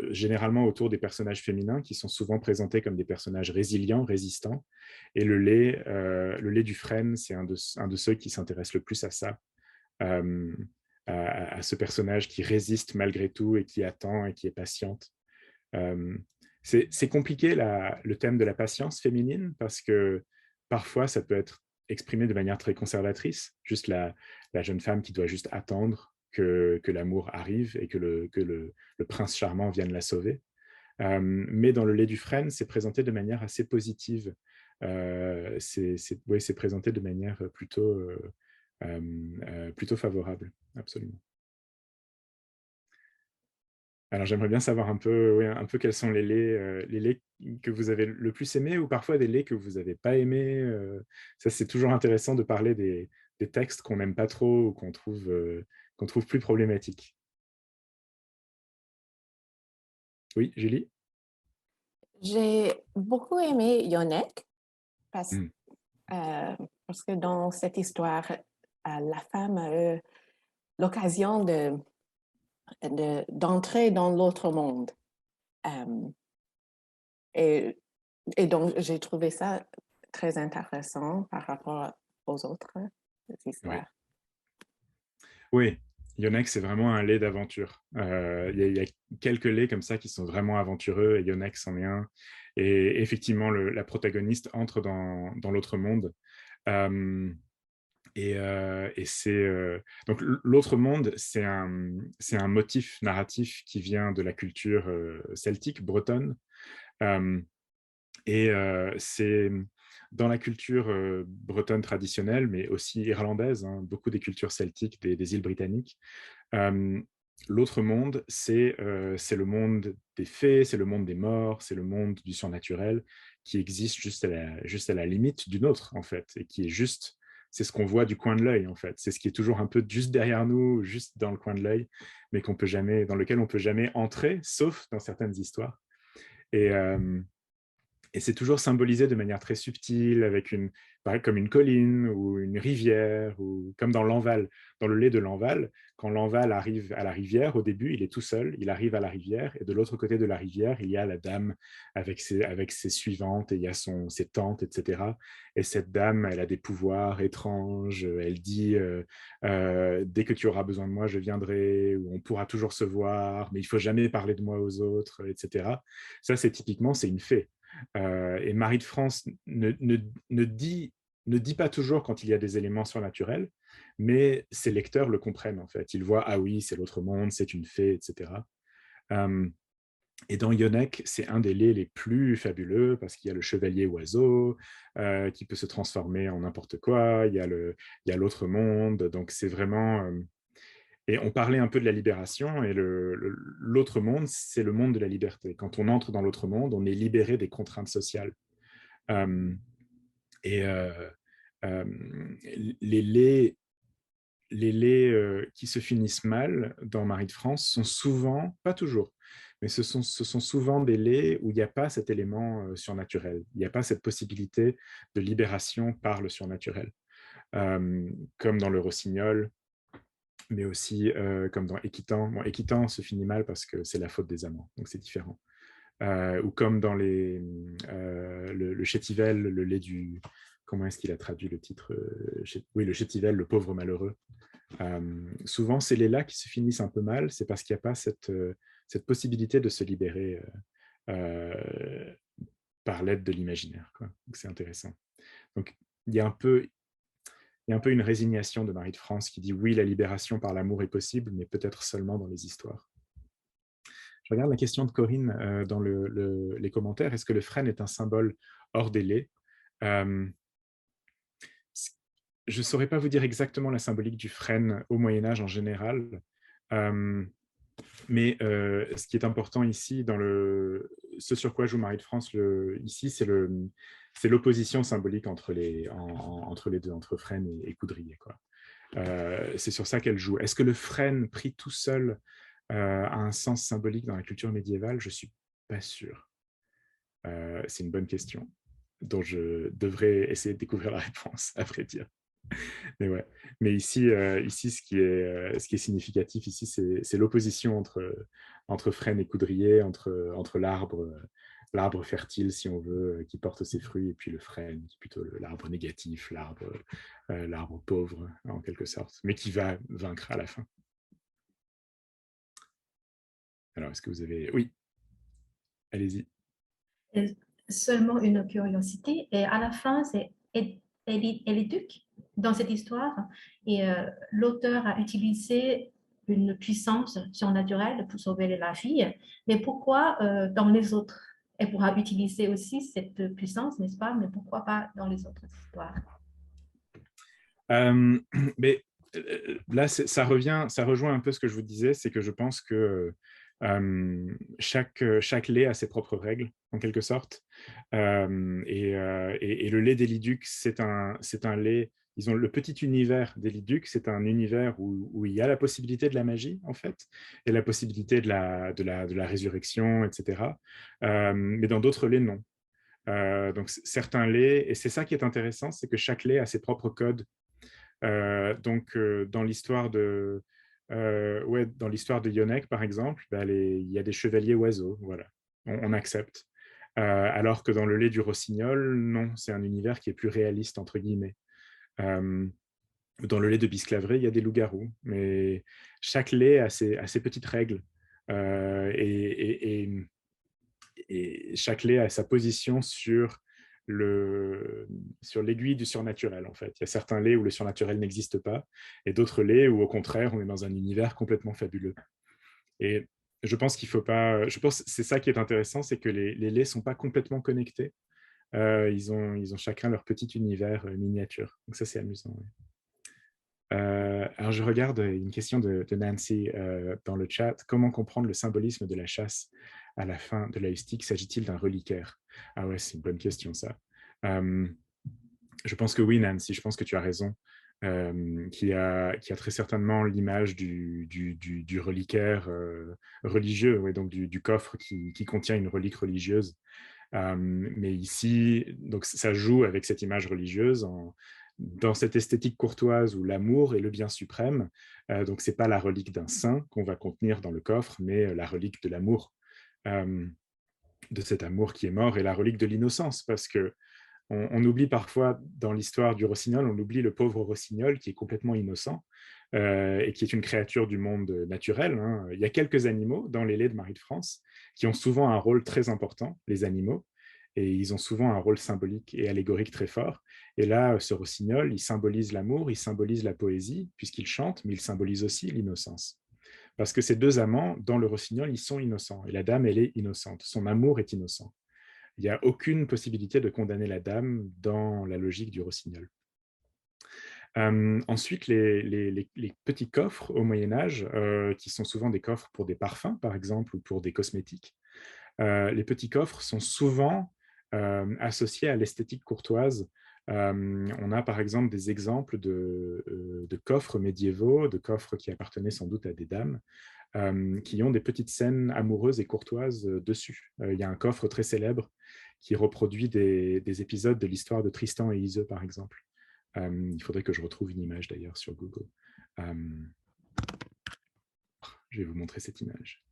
généralement autour des personnages féminins qui sont souvent présentés comme des personnages résilients, résistants. Et le lait du frêne, c'est un de ceux qui s'intéresse le plus à ça, euh, à ce personnage qui résiste malgré tout et qui attend et qui est patiente. Euh, c'est compliqué le thème de la patience féminine parce que parfois ça peut être exprimé de manière très conservatrice, juste la jeune femme qui doit juste attendre que l'amour arrive et que le prince charmant vienne la sauver. Mais dans le lait du frêne, c'est présenté de manière assez positive. C'est présenté de manière plutôt favorable, absolument. Alors, j'aimerais bien savoir un peu, oui, un peu quels sont les laits que vous avez le plus aimés ou parfois des laits que vous n'avez pas aimés. Ça, c'est toujours intéressant de parler des textes qu'on n'aime pas trop ou qu'on trouve plus problématiques. Oui, Julie? J'ai beaucoup aimé Yonek parce, Mm. parce que dans cette histoire, la femme a eu l'occasion d'entrer dans l'autre monde. Euh, et, et donc, j'ai trouvé ça très intéressant par rapport aux autres Oui. histoires. Oui, Yonex, c'est vraiment un lait d'aventure. Il y a quelques laits comme ça qui sont vraiment aventureux, et Yonex en est un. Et effectivement, la protagoniste entre dans l'autre monde. Et c'est donc l'autre monde, c'est un motif narratif qui vient de la culture celtique, bretonne. C'est dans la culture bretonne traditionnelle, mais aussi irlandaise, hein, beaucoup des cultures celtiques des îles britanniques. L'autre monde, c'est le monde des fées, c'est le monde des morts, c'est le monde du surnaturel qui existe juste à la limite du nôtre, en fait, et qui est juste, c'est ce qu'on voit du coin de l'œil, en fait. C'est ce qui est toujours un peu juste derrière nous, juste dans le coin de l'œil, mais dans lequel on peut jamais entrer, sauf dans certaines histoires. Et, et c'est toujours symbolisé de manière très subtile, avec comme une colline ou une rivière, ou comme dans l'Enval. Dans le lait de l'Enval, quand l'Enval arrive à la rivière, au début, il est tout seul, il arrive à la rivière, et de l'autre côté de la rivière, il y a la dame avec ses suivantes, et il y a ses tantes, etc. Et cette dame, elle a des pouvoirs étranges, elle dit dès que tu auras besoin de moi, je viendrai, ou on pourra toujours se voir, mais il ne faut jamais parler de moi aux autres, etc. Ça, c'est une fée. Et Marie de France ne dit pas toujours quand il y a des éléments surnaturels, mais ses lecteurs le comprennent en fait. Ils voient, ah oui, c'est l'autre monde, c'est une fée, etc. Et dans Yonek, c'est un des laits les plus fabuleux parce qu'il y a le chevalier oiseau qui peut se transformer en n'importe quoi, il y a l'autre monde, donc c'est vraiment... Et on parlait un peu de la libération, et l'autre monde, c'est le monde de la liberté. Quand on entre dans l'autre monde, on est libéré des contraintes sociales. Euh, et les laits, qui se finissent mal dans Marie de France sont souvent, pas toujours, mais ce sont souvent des laits où il n'y a pas cet élément surnaturel. Il n'y a pas cette possibilité de libération par le surnaturel. Comme dans le Rossignol, mais aussi comme dans Équitant. Bon, Équitant se finit mal parce que c'est la faute des amants, donc c'est différent. Ou comme dans le Chétivel, le lait du... Comment est-ce qu'il a traduit le titre Oui, le Chétivel, le pauvre malheureux. Souvent, ces laits-là qui se finissent un peu mal, c'est parce qu'il n'y a pas cette possibilité de se libérer par l'aide de l'imaginaire. Donc, c'est intéressant. Donc, il y a un peu une résignation de Marie de France qui dit oui, la libération par l'amour est possible, mais peut-être seulement dans les histoires. Je regarde la question de Corinne dans les commentaires. Est-ce que le frêne est un symbole hors des laits? Je ne saurais pas vous dire exactement la symbolique du frêne au Moyen-Âge en général, mais ce qui est important ici, ce sur quoi joue Marie de France ici, c'est l'opposition symbolique entre les deux, entre frêne et coudrier. C'est sur ça qu'elle joue. Est-ce que le frêne pris tout seul a un sens symbolique dans la culture médiévale? Je ne suis pas sûr. C'est une bonne question dont je devrais essayer de découvrir la réponse, à vrai dire. Mais ouais. Mais ici, ce qui est significatif ici, c'est l'opposition entre frêne et coudrier, entre l'arbre fertile, si on veut, qui porte ses fruits, et puis le frêne, qui est plutôt l'arbre négatif, l'arbre pauvre, en quelque sorte, mais qui va vaincre à la fin. Alors, est-ce que vous avez... Oui, allez-y. Seulement une curiosité. Et à la fin, c'est Eliduc dans cette histoire. Et l'auteur a utilisé une puissance surnaturelle pour sauver la fille. Mais pourquoi dans les autres? Elle pourra utiliser aussi cette puissance, n'est-ce pas? Mais pourquoi pas dans les autres histoires? Mais là, ça rejoint un peu ce que je vous disais, c'est que je pense que Chaque lait a ses propres règles, en quelque sorte. Et le lait d'Eliduc, c'est un lait, ils ont le petit univers d'Eliduc, c'est un univers où il y a la possibilité de la magie, en fait, et la possibilité de la résurrection, etc. Mais dans d'autres laits, non. Donc certains laits, et c'est ça qui est intéressant, c'est que chaque lait a ses propres codes. Dans l'histoire de Yonec, par exemple, il y a des chevaliers oiseaux, voilà, on accepte. Alors que dans le lait du rossignol, non, c'est un univers qui est plus réaliste, entre guillemets. Dans le lait de Bisclaveret, il y a des loups-garous, mais chaque lait a ses petites règles. Et chaque lait a sa position sur l'aiguille du surnaturel, en fait. Il y a certains laits où le surnaturel n'existe pas, et d'autres laits où, au contraire, on est dans un univers complètement fabuleux. Et je pense qu'il faut pas... Je pense que c'est ça qui est intéressant, c'est que les laits ne sont pas complètement connectés. Ils ont chacun leur petit univers miniature. Donc ça, c'est amusant. Ouais. Alors, je regarde une question de Nancy dans le chat. Comment comprendre le symbolisme de la chasse à la fin de l'Austique? S'agit-il d'un reliquaire? Ah ouais, c'est une bonne question, ça. Je pense que oui, Nancy, je pense que tu as raison. Qu'il y a très certainement l'image du reliquaire religieux, ouais, donc du coffre qui contient une relique religieuse. Mais ici, donc, ça joue avec cette image religieuse dans cette esthétique courtoise où l'amour est le bien suprême. Donc, ce n'est pas la relique d'un saint qu'on va contenir dans le coffre, mais la relique de l'amour, de cet amour qui est mort, et la relique de l'innocence, parce que on oublie parfois dans l'histoire du rossignol, on oublie le pauvre rossignol qui est complètement innocent et qui est une créature du monde naturel. Hein. Il y a quelques animaux dans les laits de Marie de France qui ont souvent un rôle très important, les animaux, et ils ont souvent un rôle symbolique et allégorique très fort. Et là, ce rossignol, il symbolise l'amour, il symbolise la poésie, puisqu'il chante, mais il symbolise aussi l'innocence. Parce que ces deux amants, dans le rossignol, ils sont innocents, et la dame, elle est innocente, son amour est innocent. Il n'y a aucune possibilité de condamner la dame dans la logique du rossignol. Ensuite, les petits coffres au Moyen-Âge, qui sont souvent des coffres pour des parfums, par exemple, ou pour des cosmétiques, les petits coffres sont souvent associés à l'esthétique courtoise. On a par exemple des exemples de coffres médiévaux, de coffres qui appartenaient sans doute à des dames, qui ont des petites scènes amoureuses et courtoises dessus. Il y a un coffre très célèbre qui reproduit des épisodes de l'histoire de Tristan et Iseult, par exemple. Il faudrait que je retrouve une image d'ailleurs sur Google. Je vais vous montrer cette image.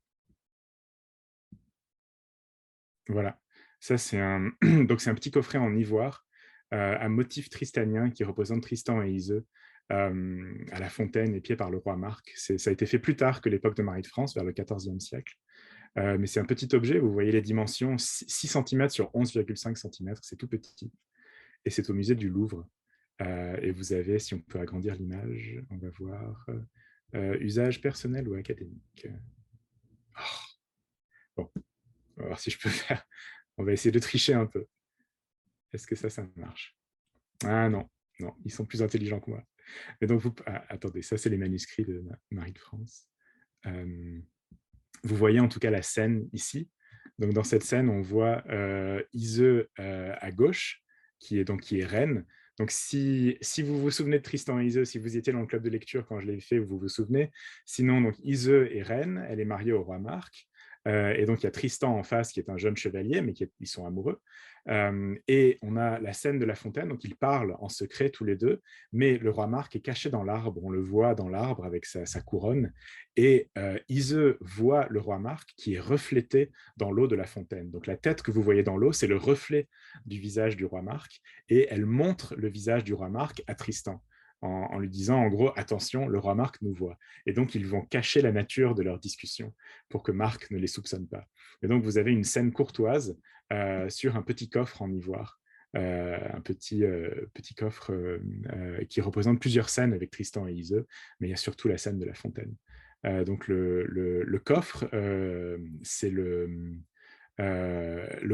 Voilà, ça c'est donc c'est un petit coffret en ivoire à motif tristanien qui représente Tristan et Iseult à la fontaine épiée par le roi Marc. Ça a été fait plus tard que l'époque de Marie de France, vers le XIVe siècle. Mais c'est un petit objet, vous voyez les dimensions, 6 cm sur 11,5 cm, c'est tout petit. Et c'est au musée du Louvre. Et vous avez, si on peut agrandir l'image, on va voir usage personnel ou académique. Bon, on va voir si je peux faire. On va essayer de tricher un peu. Est-ce que ça marche? Ah non, non, ils sont plus intelligents que moi. Mais donc, attendez, ça, c'est les manuscrits de Marie de France. Vous voyez en tout cas la scène ici. Donc, dans cette scène, on voit Iseult à gauche, qui est reine. Donc, si vous vous souvenez de Tristan et Iseult, si vous étiez dans le club de lecture quand je l'ai fait, vous vous souvenez. Sinon, donc, Iseult est reine, elle est mariée au roi Marc. Et donc, il y a Tristan en face, qui est un jeune chevalier, mais ils sont amoureux. Et on a la scène de la fontaine, donc ils parlent en secret tous les deux, mais le roi Marc est caché dans l'arbre, on le voit dans l'arbre avec sa couronne, et Iseult voit le roi Marc qui est reflété dans l'eau de la fontaine. Donc la tête que vous voyez dans l'eau, c'est le reflet du visage du roi Marc, et elle montre le visage du roi Marc à Tristan, en lui disant en gros, attention, le roi Marc nous voit. Et donc ils vont cacher la nature de leur discussion pour que Marc ne les soupçonne pas. Et donc vous avez une scène courtoise sur un petit coffre en ivoire, un petit coffre qui représente plusieurs scènes avec Tristan et Iseult, mais il y a surtout la scène de la fontaine. Donc le coffre, c'est le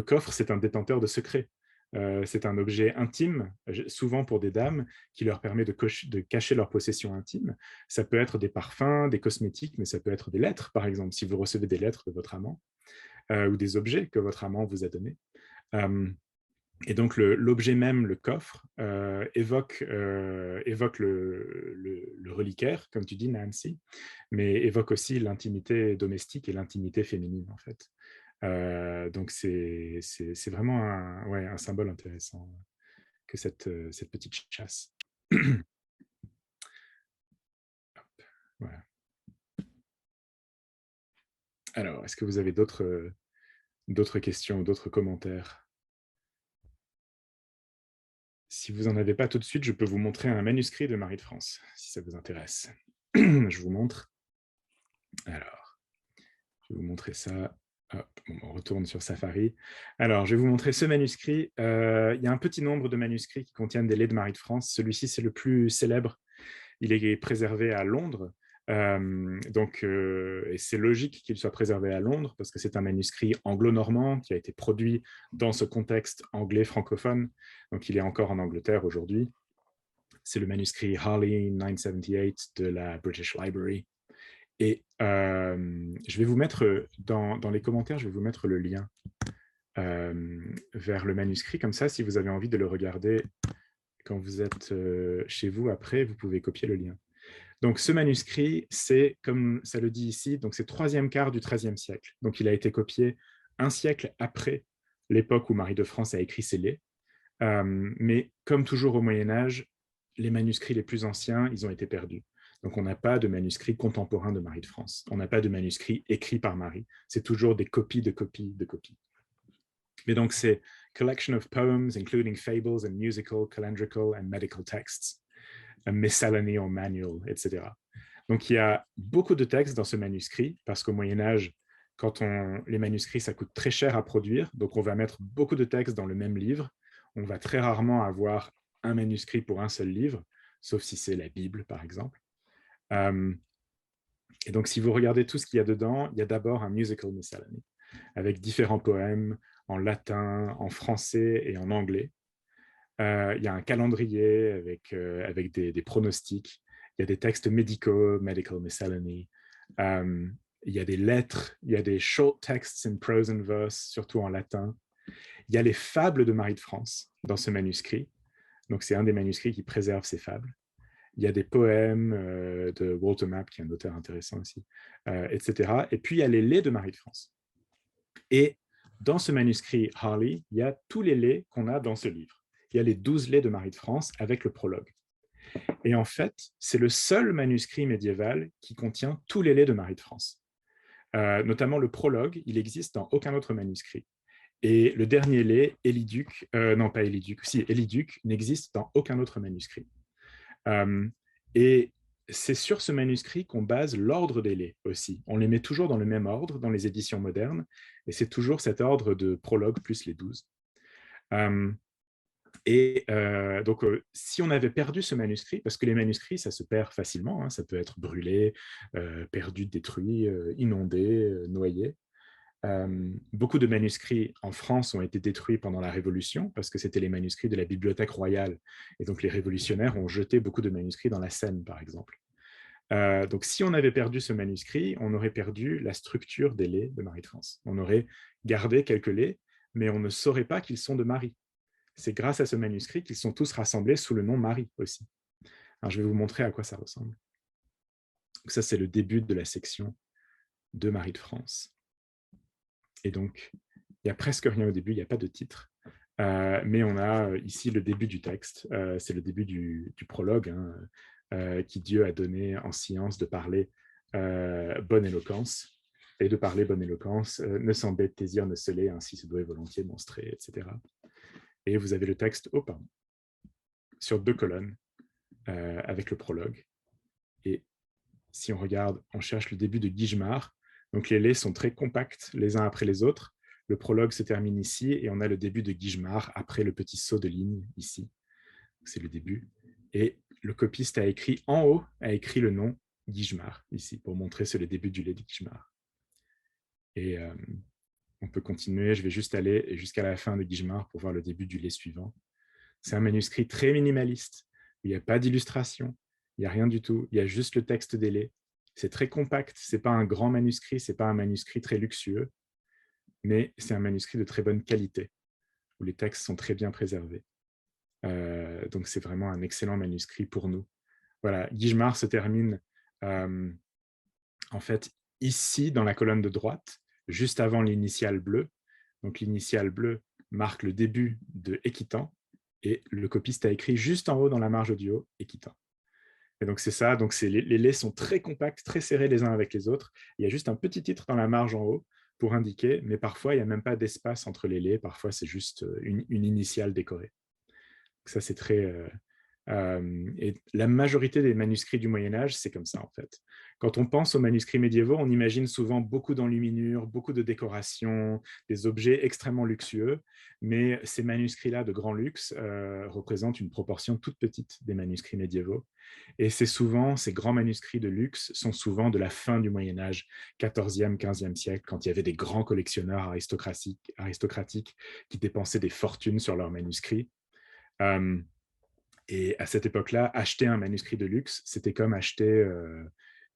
coffre, c'est un détenteur de secrets. C'est un objet intime, souvent pour des dames, qui leur permet de cacher leurs possessions intimes. Ça peut être des parfums, des cosmétiques, mais ça peut être des lettres, par exemple, si vous recevez des lettres de votre amant, ou des objets que votre amant vous a donnés. Et donc, l'objet même, le coffre, évoque le reliquaire, comme tu dis, Nancy, mais évoque aussi l'intimité domestique et l'intimité féminine, en fait. Donc, c'est vraiment un symbole intéressant que cette petite chasse. Voilà. Alors, est-ce que vous avez d'autres questions, d'autres commentaires? Si vous n'en avez pas tout de suite, je peux vous montrer un manuscrit de Marie de France, si ça vous intéresse. Je vous montre. Alors, je vais vous montrer ça. Hop, on retourne sur Safari. Alors, je vais vous montrer ce manuscrit. Il y a un petit nombre de manuscrits qui contiennent des laits de Marie de France. Celui-ci, c'est le plus célèbre. Il est préservé à Londres. Et c'est logique qu'il soit préservé à Londres parce que c'est un manuscrit anglo-normand qui a été produit dans ce contexte anglais francophone. Donc, il est encore en Angleterre aujourd'hui. C'est le manuscrit Harley 978 de la British Library. Et je vais vous mettre dans les commentaires, je vais vous mettre le lien vers le manuscrit. Comme ça, si vous avez envie de le regarder quand vous êtes chez vous après, vous pouvez copier le lien. Donc, ce manuscrit, c'est, comme ça le dit ici, donc c'est 3e quart du XIIIe siècle. Donc, il a été copié un siècle après l'époque où Marie de France a écrit ses laits. Mais comme toujours au Moyen-Âge, les manuscrits les plus anciens, ils ont été perdus. Donc, on n'a pas de manuscrits contemporains de Marie de France. On n'a pas de manuscrits écrits par Marie. C'est toujours des copies de copies de copies. Mais donc, c'est collection of poems, including fables and musical, calendrical and medical texts, a miscellany or manual, etc. Donc, il y a beaucoup de textes dans ce manuscrit, parce qu'au Moyen-Âge, les manuscrits, ça coûte très cher à produire, donc on va mettre beaucoup de textes dans le même livre. On va très rarement avoir un manuscrit pour un seul livre, sauf si c'est la Bible, par exemple. Et donc, si vous regardez tout ce qu'il y a dedans, il y a d'abord un musical miscellany, avec différents poèmes en latin, en français et en anglais. Il y a un calendrier avec des pronostics. Il y a des textes médicaux, medical miscellany. Il y a des lettres, il y a des short texts in prose and verse, surtout en latin. Il y a les fables de Marie de France dans ce manuscrit. Donc, c'est un des manuscrits qui préserve ces fables. Il y a des poèmes de Walter Map, qui est un auteur intéressant aussi, etc. Et puis, il y a les laits de Marie de France. Et dans ce manuscrit Harley, il y a tous les laits qu'on a dans ce livre. Il y a les 12 laits de Marie de France avec le prologue. Et en fait, c'est le seul manuscrit médiéval qui contient tous les laits de Marie de France. Notamment le prologue, il existe dans aucun autre manuscrit. Et le dernier lait, Éliduc, Éliduc, n'existe dans aucun autre manuscrit. Et c'est sur ce manuscrit qu'on base l'ordre des laits aussi. On les met toujours dans le même ordre dans les éditions modernes, et c'est toujours cet ordre de prologue plus les 12. Donc, si on avait perdu ce manuscrit, parce que les manuscrits, ça se perd facilement, hein, ça peut être brûlé, perdu, détruit, inondé, noyé. Beaucoup de manuscrits en France ont été détruits pendant la Révolution parce que c'était les manuscrits de la Bibliothèque royale. Et donc, les révolutionnaires ont jeté beaucoup de manuscrits dans la Seine, par exemple. Donc, si on avait perdu ce manuscrit, on aurait perdu la structure des laits de Marie de France. On aurait gardé quelques laits, mais on ne saurait pas qu'ils sont de Marie. C'est grâce à ce manuscrit qu'ils sont tous rassemblés sous le nom Marie aussi. Alors, je vais vous montrer à quoi ça ressemble. Donc, ça, c'est le début de la section de Marie de France. Et donc, il n'y a presque rien au début, il n'y a pas de titre. Mais on a ici le début du texte. C'est le début du prologue, hein, qui Dieu a donné en science de parler bonne éloquence. Et de parler bonne éloquence, ne s'embête désir ne se l'est, ainsi se doit volontiers monstrer, etc. Et vous avez le texte sur 2 colonnes avec le prologue. Et si on regarde, on cherche le début de Guigemard. Donc les laits sont très compacts les uns après les autres. Le prologue se termine ici et on a le début de Guigemard après le petit saut de ligne ici. C'est le début. Et le copiste a écrit en haut, a écrit le nom Guigemard ici pour montrer que c'est le début du lait de Guigemard. Et On peut continuer, je vais juste aller jusqu'à la fin de Guigemar pour voir le début du lait suivant. C'est un manuscrit très minimaliste, il n'y a pas d'illustration, il n'y a rien du tout, il y a juste le texte des laits. C'est très compact, ce n'est pas un grand manuscrit, ce n'est pas un manuscrit très luxueux, mais c'est un manuscrit de très bonne qualité, où les textes sont très bien préservés. Donc c'est vraiment un excellent manuscrit pour nous. Voilà, Guigemar se termine en fait ici dans la colonne de droite, juste avant l'initiale bleue. Donc l'initiale bleue marque le début de Équitant, et le copiste a écrit juste en haut dans la marge du haut Équitant. Et donc c'est ça, donc les laits sont très compacts, très serrés les uns avec les autres. Il y a juste un petit titre dans la marge en haut pour indiquer, mais parfois il n'y a même pas d'espace entre les laits, parfois c'est juste une initiale décorée. Donc ça c'est très... et la majorité des manuscrits du Moyen-Âge, c'est comme ça en fait. Quand on pense aux manuscrits médiévaux, on imagine souvent beaucoup d'enluminures, beaucoup de décorations, des objets extrêmement luxueux, mais ces manuscrits-là de grand luxe représentent une proportion toute petite des manuscrits médiévaux. Et c'est souvent, ces grands manuscrits de luxe sont souvent de la fin du Moyen-Âge, 14e, 15e siècle, quand il y avait des grands collectionneurs aristocratiques qui dépensaient des fortunes sur leurs manuscrits. Et à cette époque-là, acheter un manuscrit de luxe, c'était comme acheter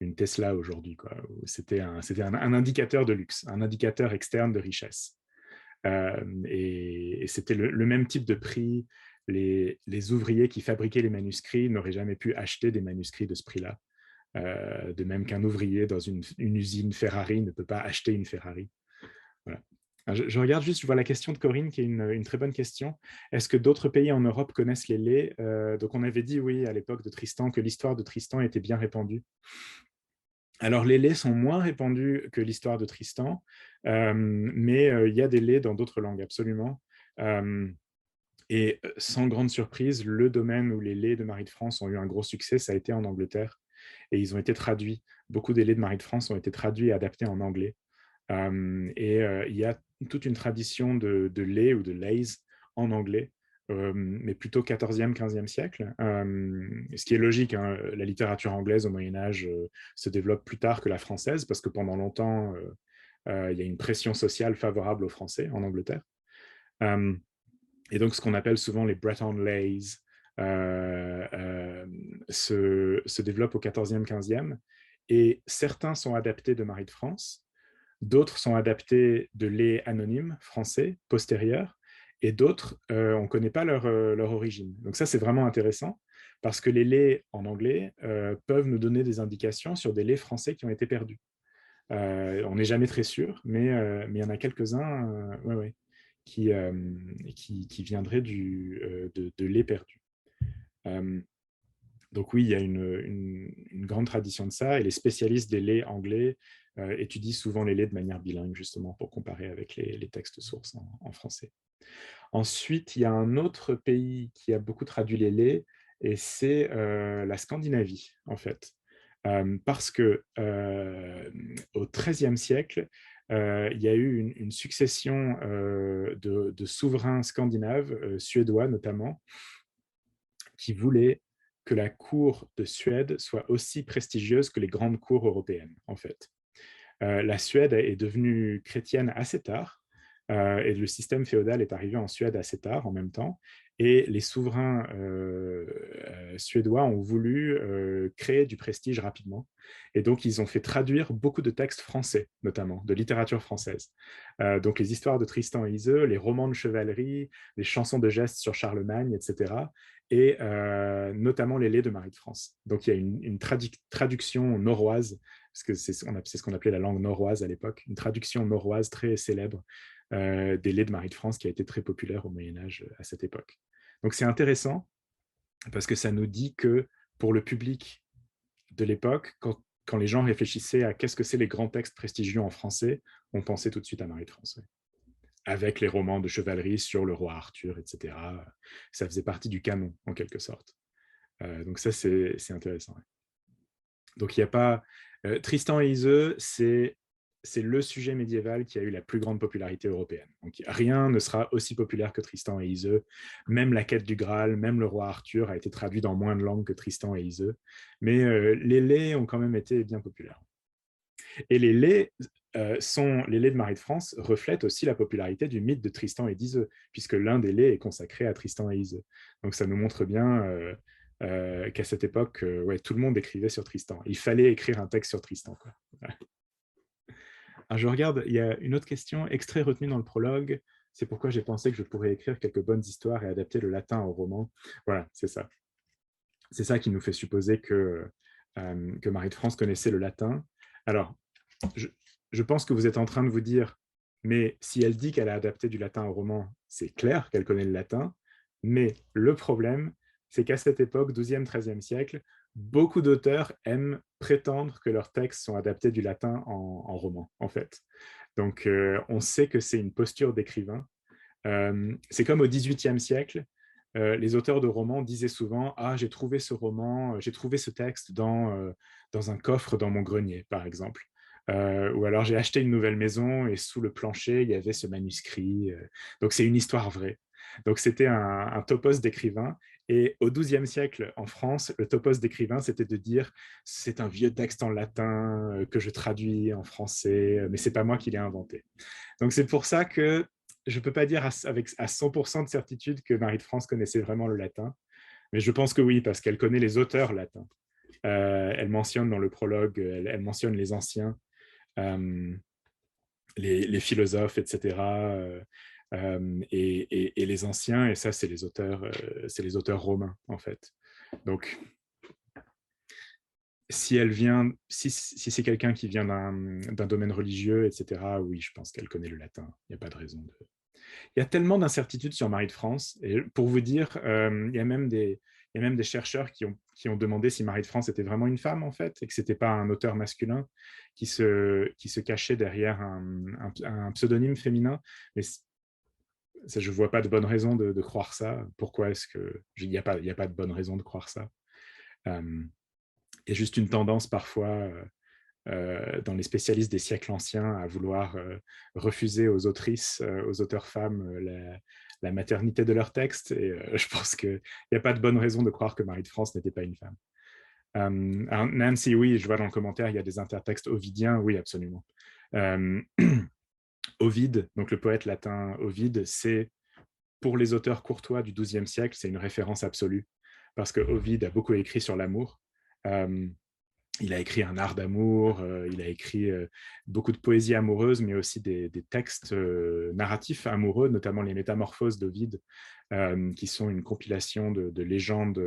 une Tesla aujourd'hui. C'était un indicateur de luxe, un indicateur externe de richesse. Et c'était le même type de prix. Les ouvriers qui fabriquaient les manuscrits n'auraient jamais pu acheter des manuscrits de ce prix-là. De même qu'un ouvrier dans une usine Ferrari ne peut pas acheter une Ferrari. Voilà. Je regarde juste, je vois la question de Corinne qui est une très bonne question. Est-ce que d'autres pays en Europe connaissent les laits? Donc on avait dit oui à l'époque de Tristan que l'histoire de Tristan était bien répandue. Alors les laits sont moins répandus que l'histoire de Tristan, mais il y a des laits dans d'autres langues, absolument. Et sans grande surprise, le domaine où les laits de Marie de France ont eu un gros succès, ça a été en Angleterre. Et ils ont été traduits. Beaucoup des laits de Marie de France ont été traduits et adaptés en anglais. Il y a toute une tradition de lait ou de lays en anglais, mais plutôt 14e, 15e siècle. Ce qui est logique, hein, la littérature anglaise au Moyen-Âge se développe plus tard que la française, parce que pendant longtemps, il y a une pression sociale favorable aux Français en Angleterre. Et donc, ce qu'on appelle souvent les Breton lays se développent au 14e, 15e, et certains sont adaptés de Marie de France. D'autres sont adaptés de laits anonymes français postérieurs, et d'autres, on ne connaît pas leur origine. Donc ça, c'est vraiment intéressant, parce que les laits en anglais peuvent nous donner des indications sur des laits français qui ont été perdus. On n'est jamais très sûr, mais il y en a quelques-uns qui viendraient de laits perdus. Donc oui, il y a une grande tradition de ça, et les spécialistes des laits anglais étudient souvent les laits de manière bilingue, justement, pour comparer avec les textes sources en français. Ensuite, il y a un autre pays qui a beaucoup traduit les laits, et c'est la Scandinavie, en fait. Parce que au XIIIe siècle, il y a eu une succession de souverains scandinaves, suédois notamment, qui voulaient que la cour de Suède soit aussi prestigieuse que les grandes cours européennes, en fait. La Suède est devenue chrétienne assez tard, et le système féodal est arrivé en Suède assez tard en même temps, et les souverains suédois ont voulu créer du prestige rapidement, et donc ils ont fait traduire beaucoup de textes français, notamment, de littérature française. Donc les histoires de Tristan et Iseux, les romans de chevalerie, les chansons de gestes sur Charlemagne, etc., et notamment les laits de Marie de France. Donc il y a une traduction norroise, parce que c'est ce qu'on appelait la langue norroise à l'époque, une traduction norroise très célèbre des laits de Marie de France qui a été très populaire au Moyen-Âge à cette époque. Donc c'est intéressant parce que ça nous dit que pour le public de l'époque, quand les gens réfléchissaient à qu'est-ce que c'est les grands textes prestigieux en français, on pensait tout de suite à Marie de France. Ouais. Avec les romans de chevalerie sur le roi Arthur, etc. Ça faisait partie du canon, en quelque sorte. Donc ça, c'est intéressant. Ouais. Donc il n'y a pas... Tristan et Iseux, c'est le sujet médiéval qui a eu la plus grande popularité européenne. Donc, rien ne sera aussi populaire que Tristan et Iseux. Même la quête du Graal, même le roi Arthur a été traduit dans moins de langues que Tristan et Iseux. Mais les laits ont quand même été bien populaires. Et les laits les laits de Marie de France reflètent aussi la popularité du mythe de Tristan et d'Iseux, puisque l'un des laits est consacré à Tristan et Iseux. Donc ça nous montre bien qu'à cette époque, ouais, tout le monde écrivait sur Tristan. Il fallait écrire un texte sur Tristan, quoi. Voilà. Alors, je regarde, il y a une autre question, extrait retenu dans le prologue, c'est pourquoi j'ai pensé que je pourrais écrire quelques bonnes histoires et adapter le latin au roman. Voilà, c'est ça. C'est ça qui nous fait supposer que Marie de France connaissait le latin. Alors, je pense que vous êtes en train de vous dire, mais si elle dit qu'elle a adapté du latin au roman, c'est clair qu'elle connaît le latin, mais le problème, c'est qu'à cette époque, 12e, 13e siècle, beaucoup d'auteurs aiment prétendre que leurs textes sont adaptés du latin en roman, en fait. Donc, on sait que c'est une posture d'écrivain. C'est comme au 18e siècle, les auteurs de romans disaient souvent « Ah, j'ai trouvé ce roman, j'ai trouvé ce texte dans un coffre dans mon grenier, par exemple. » Ou alors « J'ai acheté une nouvelle maison et sous le plancher, il y avait ce manuscrit. » Donc, c'est une histoire vraie. Donc, c'était un topos d'écrivain. Et au XIIe siècle, en France, le topos d'écrivain, c'était de dire « C'est un vieux texte en latin que je traduis en français, mais ce n'est pas moi qui l'ai inventé. » Donc, c'est pour ça que je ne peux pas dire avec 100% de certitude que Marie de France connaissait vraiment le latin, mais je pense que oui, parce qu'elle connaît les auteurs latins. Elle mentionne dans le prologue, elle mentionne les anciens, les philosophes, etc., et les anciens, et ça, c'est les auteurs romains, en fait. Donc, si c'est quelqu'un qui vient d'un domaine religieux, etc., oui, je pense qu'elle connaît le latin. Il n'y a pas de raison de... Il y a tellement d'incertitudes sur Marie de France. Et pour vous dire, il y a même des chercheurs qui ont demandé si Marie de France était vraiment une femme, en fait, et que ce n'était pas un auteur masculin qui se cachait derrière un pseudonyme féminin. Mais ça, je ne vois pas de bonne raison de croire ça. Pourquoi est-ce que... Il n'y a pas de bonne raison de croire ça. Il y a juste une tendance parfois... dans les spécialistes des siècles anciens à vouloir refuser aux autrices, aux auteurs femmes, la maternité de leur texte. Et je pense qu'il n'y a pas de bonne raison de croire que Marie de France n'était pas une femme. Alors Nancy, oui, je vois dans le commentaire, il y a des intertextes ovidiens. Oui, absolument. Ovide, donc le poète latin Ovide, c'est, pour les auteurs courtois du XIIe siècle, c'est une référence absolue, parce que Ovide a beaucoup écrit sur l'amour. Il a écrit un art d'amour, il a écrit beaucoup de poésie amoureuse, mais aussi des textes narratifs amoureux, notamment les Métamorphoses d'Ovide, qui sont une compilation de légendes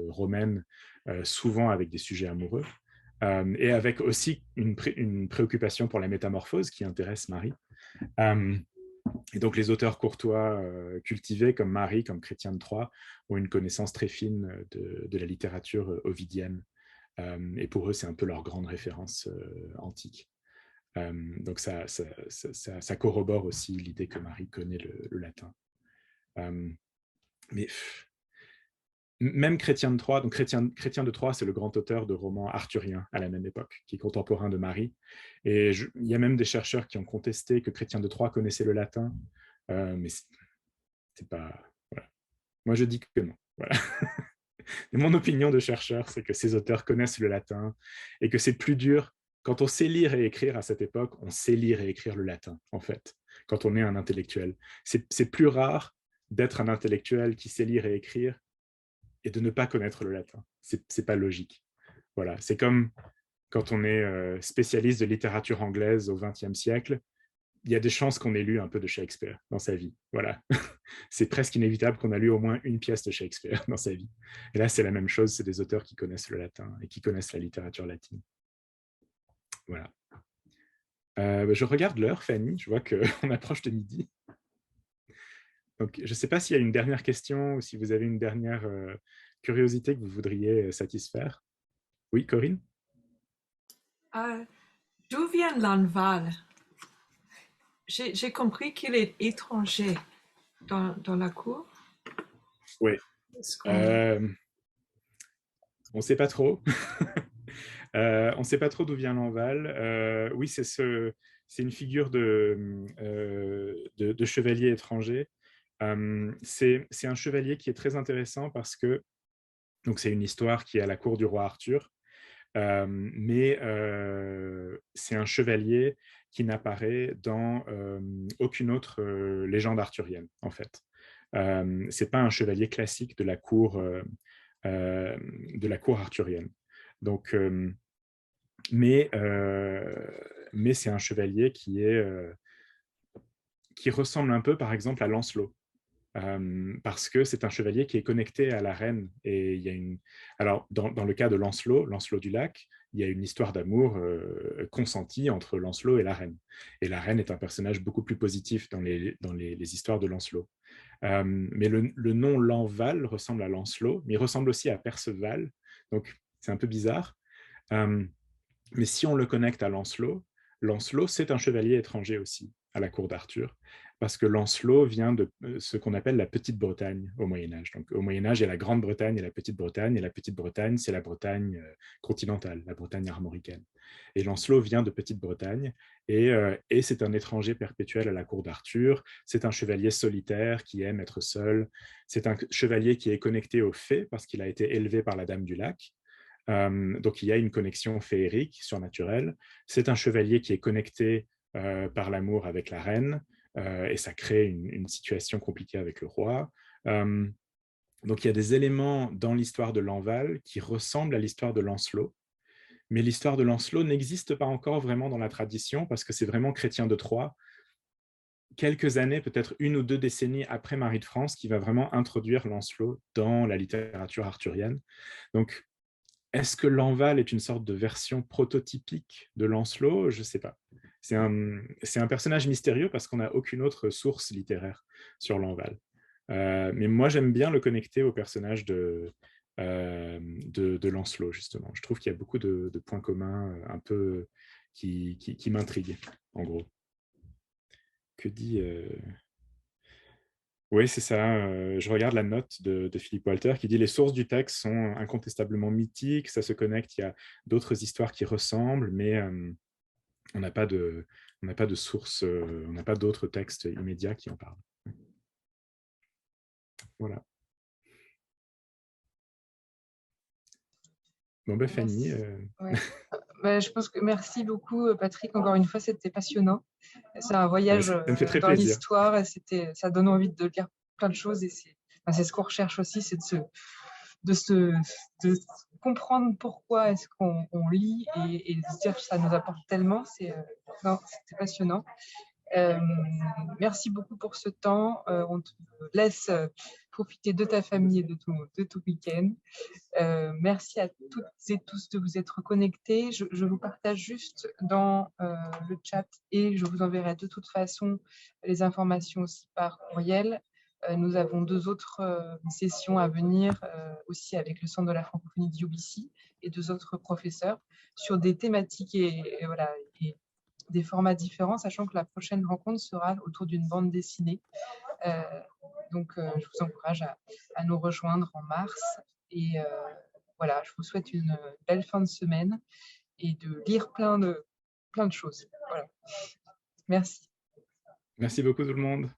romaines, souvent avec des sujets amoureux, et avec aussi une préoccupation pour la métamorphose qui intéresse Marie. Et donc, les auteurs courtois cultivés comme Marie, comme Chrétien de Troyes, ont une connaissance très fine de la littérature ovidienne. Et pour eux, c'est un peu leur grande référence antique. Donc, ça corrobore aussi l'idée que Marie connaît le latin. Mais même Chrétien de Troyes, donc Chrétien de Troyes, c'est le grand auteur de romans arthuriens à la même époque, qui est contemporain de Marie. Et il y a même des chercheurs qui ont contesté que Chrétien de Troyes connaissait le latin, mais c'est pas... Voilà. Moi, je dis que non. Voilà. Et mon opinion de chercheur, c'est que ces auteurs connaissent le latin et que c'est plus dur. Quand on sait lire et écrire à cette époque, on sait lire et écrire le latin, en fait, quand on est un intellectuel. C'est plus rare d'être un intellectuel qui sait lire et écrire et de ne pas connaître le latin. C'est pas logique. Voilà. C'est comme quand on est spécialiste de littérature anglaise au XXe siècle, il y a des chances qu'on ait lu un peu de Shakespeare dans sa vie. Voilà. C'est presque inévitable qu'on a lu au moins une pièce de Shakespeare dans sa vie. Et là, c'est la même chose, c'est des auteurs qui connaissent le latin et qui connaissent la littérature latine. Voilà. Je regarde l'heure, Fanny, je vois qu'on approche de midi. Donc, je ne sais pas s'il y a une dernière question ou si vous avez une dernière curiosité que vous voudriez satisfaire. Oui, Corinne? D'où vient l'Anval? J'ai compris qu'il est étranger dans la cour. Oui. On ne sait pas trop. On ne sait pas trop d'où vient l'Anval. Oui, c'est une figure de chevalier étranger. C'est un chevalier qui est très intéressant parce que c'est une histoire qui est à la cour du roi Arthur. mais c'est un chevalier qui n'apparaît dans aucune autre légende arthurienne, en fait. C'est pas un chevalier classique de la cour arthurienne. Donc, mais c'est un chevalier qui ressemble un peu, par exemple, à Lancelot. Parce que c'est un chevalier qui est connecté à la reine. Et il y a alors, dans le cas de Lancelot du Lac, il y a une histoire d'amour consentie entre Lancelot et la reine. Et la reine est un personnage beaucoup plus positif dans les histoires de Lancelot. Mais le nom Lanval ressemble à Lancelot, mais il ressemble aussi à Perceval. Donc, c'est un peu bizarre. Mais si on le connecte à Lancelot, c'est un chevalier étranger aussi à la cour d'Arthur, parce que Lancelot vient de ce qu'on appelle la Petite-Bretagne au Moyen-Âge. Donc, au Moyen-Âge, il y a la Grande-Bretagne et la Petite-Bretagne, et la Petite-Bretagne, c'est la Bretagne continentale, la Bretagne armoricaine. Et Lancelot vient de Petite-Bretagne, et c'est un étranger perpétuel à la cour d'Arthur. C'est un chevalier solitaire qui aime être seul. C'est un chevalier qui est connecté aux fées, parce qu'il a été élevé par la Dame du Lac. Donc, il y a une connexion féerique, surnaturelle. C'est un chevalier qui est connecté par l'amour avec la reine, et ça crée une situation compliquée avec le roi. Donc, il y a des éléments dans l'histoire de Lanval qui ressemblent à l'histoire de Lancelot, mais l'histoire de Lancelot n'existe pas encore vraiment dans la tradition, parce que c'est vraiment Chrétien de Troyes, quelques années, peut-être 1 ou 2 décennies après Marie de France, qui va vraiment introduire Lancelot dans la littérature arthurienne. Donc, est-ce que Lanval est une sorte de version prototypique de Lancelot? Je ne sais pas. C'est un personnage mystérieux parce qu'on n'a aucune autre source littéraire sur Lanval. Mais moi, j'aime bien le connecter au personnage de Lancelot, justement. Je trouve qu'il y a beaucoup de points communs un peu qui m'intriguent, en gros. Que dit... Oui, c'est ça. Je regarde la note de Philippe Walter qui dit « Les sources du texte sont incontestablement mythiques, ça se connecte, il y a d'autres histoires qui ressemblent, mais on n'a pas de source, on n'a pas d'autres textes immédiats qui en parlent. » Voilà. Bon, ben Fanny. Ouais. Je pense que merci beaucoup, Patrick. Encore une fois, c'était passionnant. C'est un voyage Ça me fait très dans plaisir. l'histoire. Ça donne envie de lire plein de choses. Et c'est ce qu'on recherche aussi, c'est de comprendre pourquoi est-ce qu'on lit et de se dire que ça nous apporte tellement. C'était passionnant. Merci beaucoup pour ce temps. On te laisse profiter de ta famille et de ton week-end. Merci à toutes et tous de vous être connectés. Je vous partage juste dans le chat et je vous enverrai de toute façon les informations aussi par courriel. Nous avons 2 autres sessions à venir aussi avec le Centre de la francophonie de UBC et 2 autres professeurs sur des thématiques et des formats différents, sachant que la prochaine rencontre sera autour d'une bande dessinée. Donc, je vous encourage à nous rejoindre en mars. Et voilà, je vous souhaite une belle fin de semaine et de lire plein de choses. Voilà. Merci. Merci beaucoup tout le monde.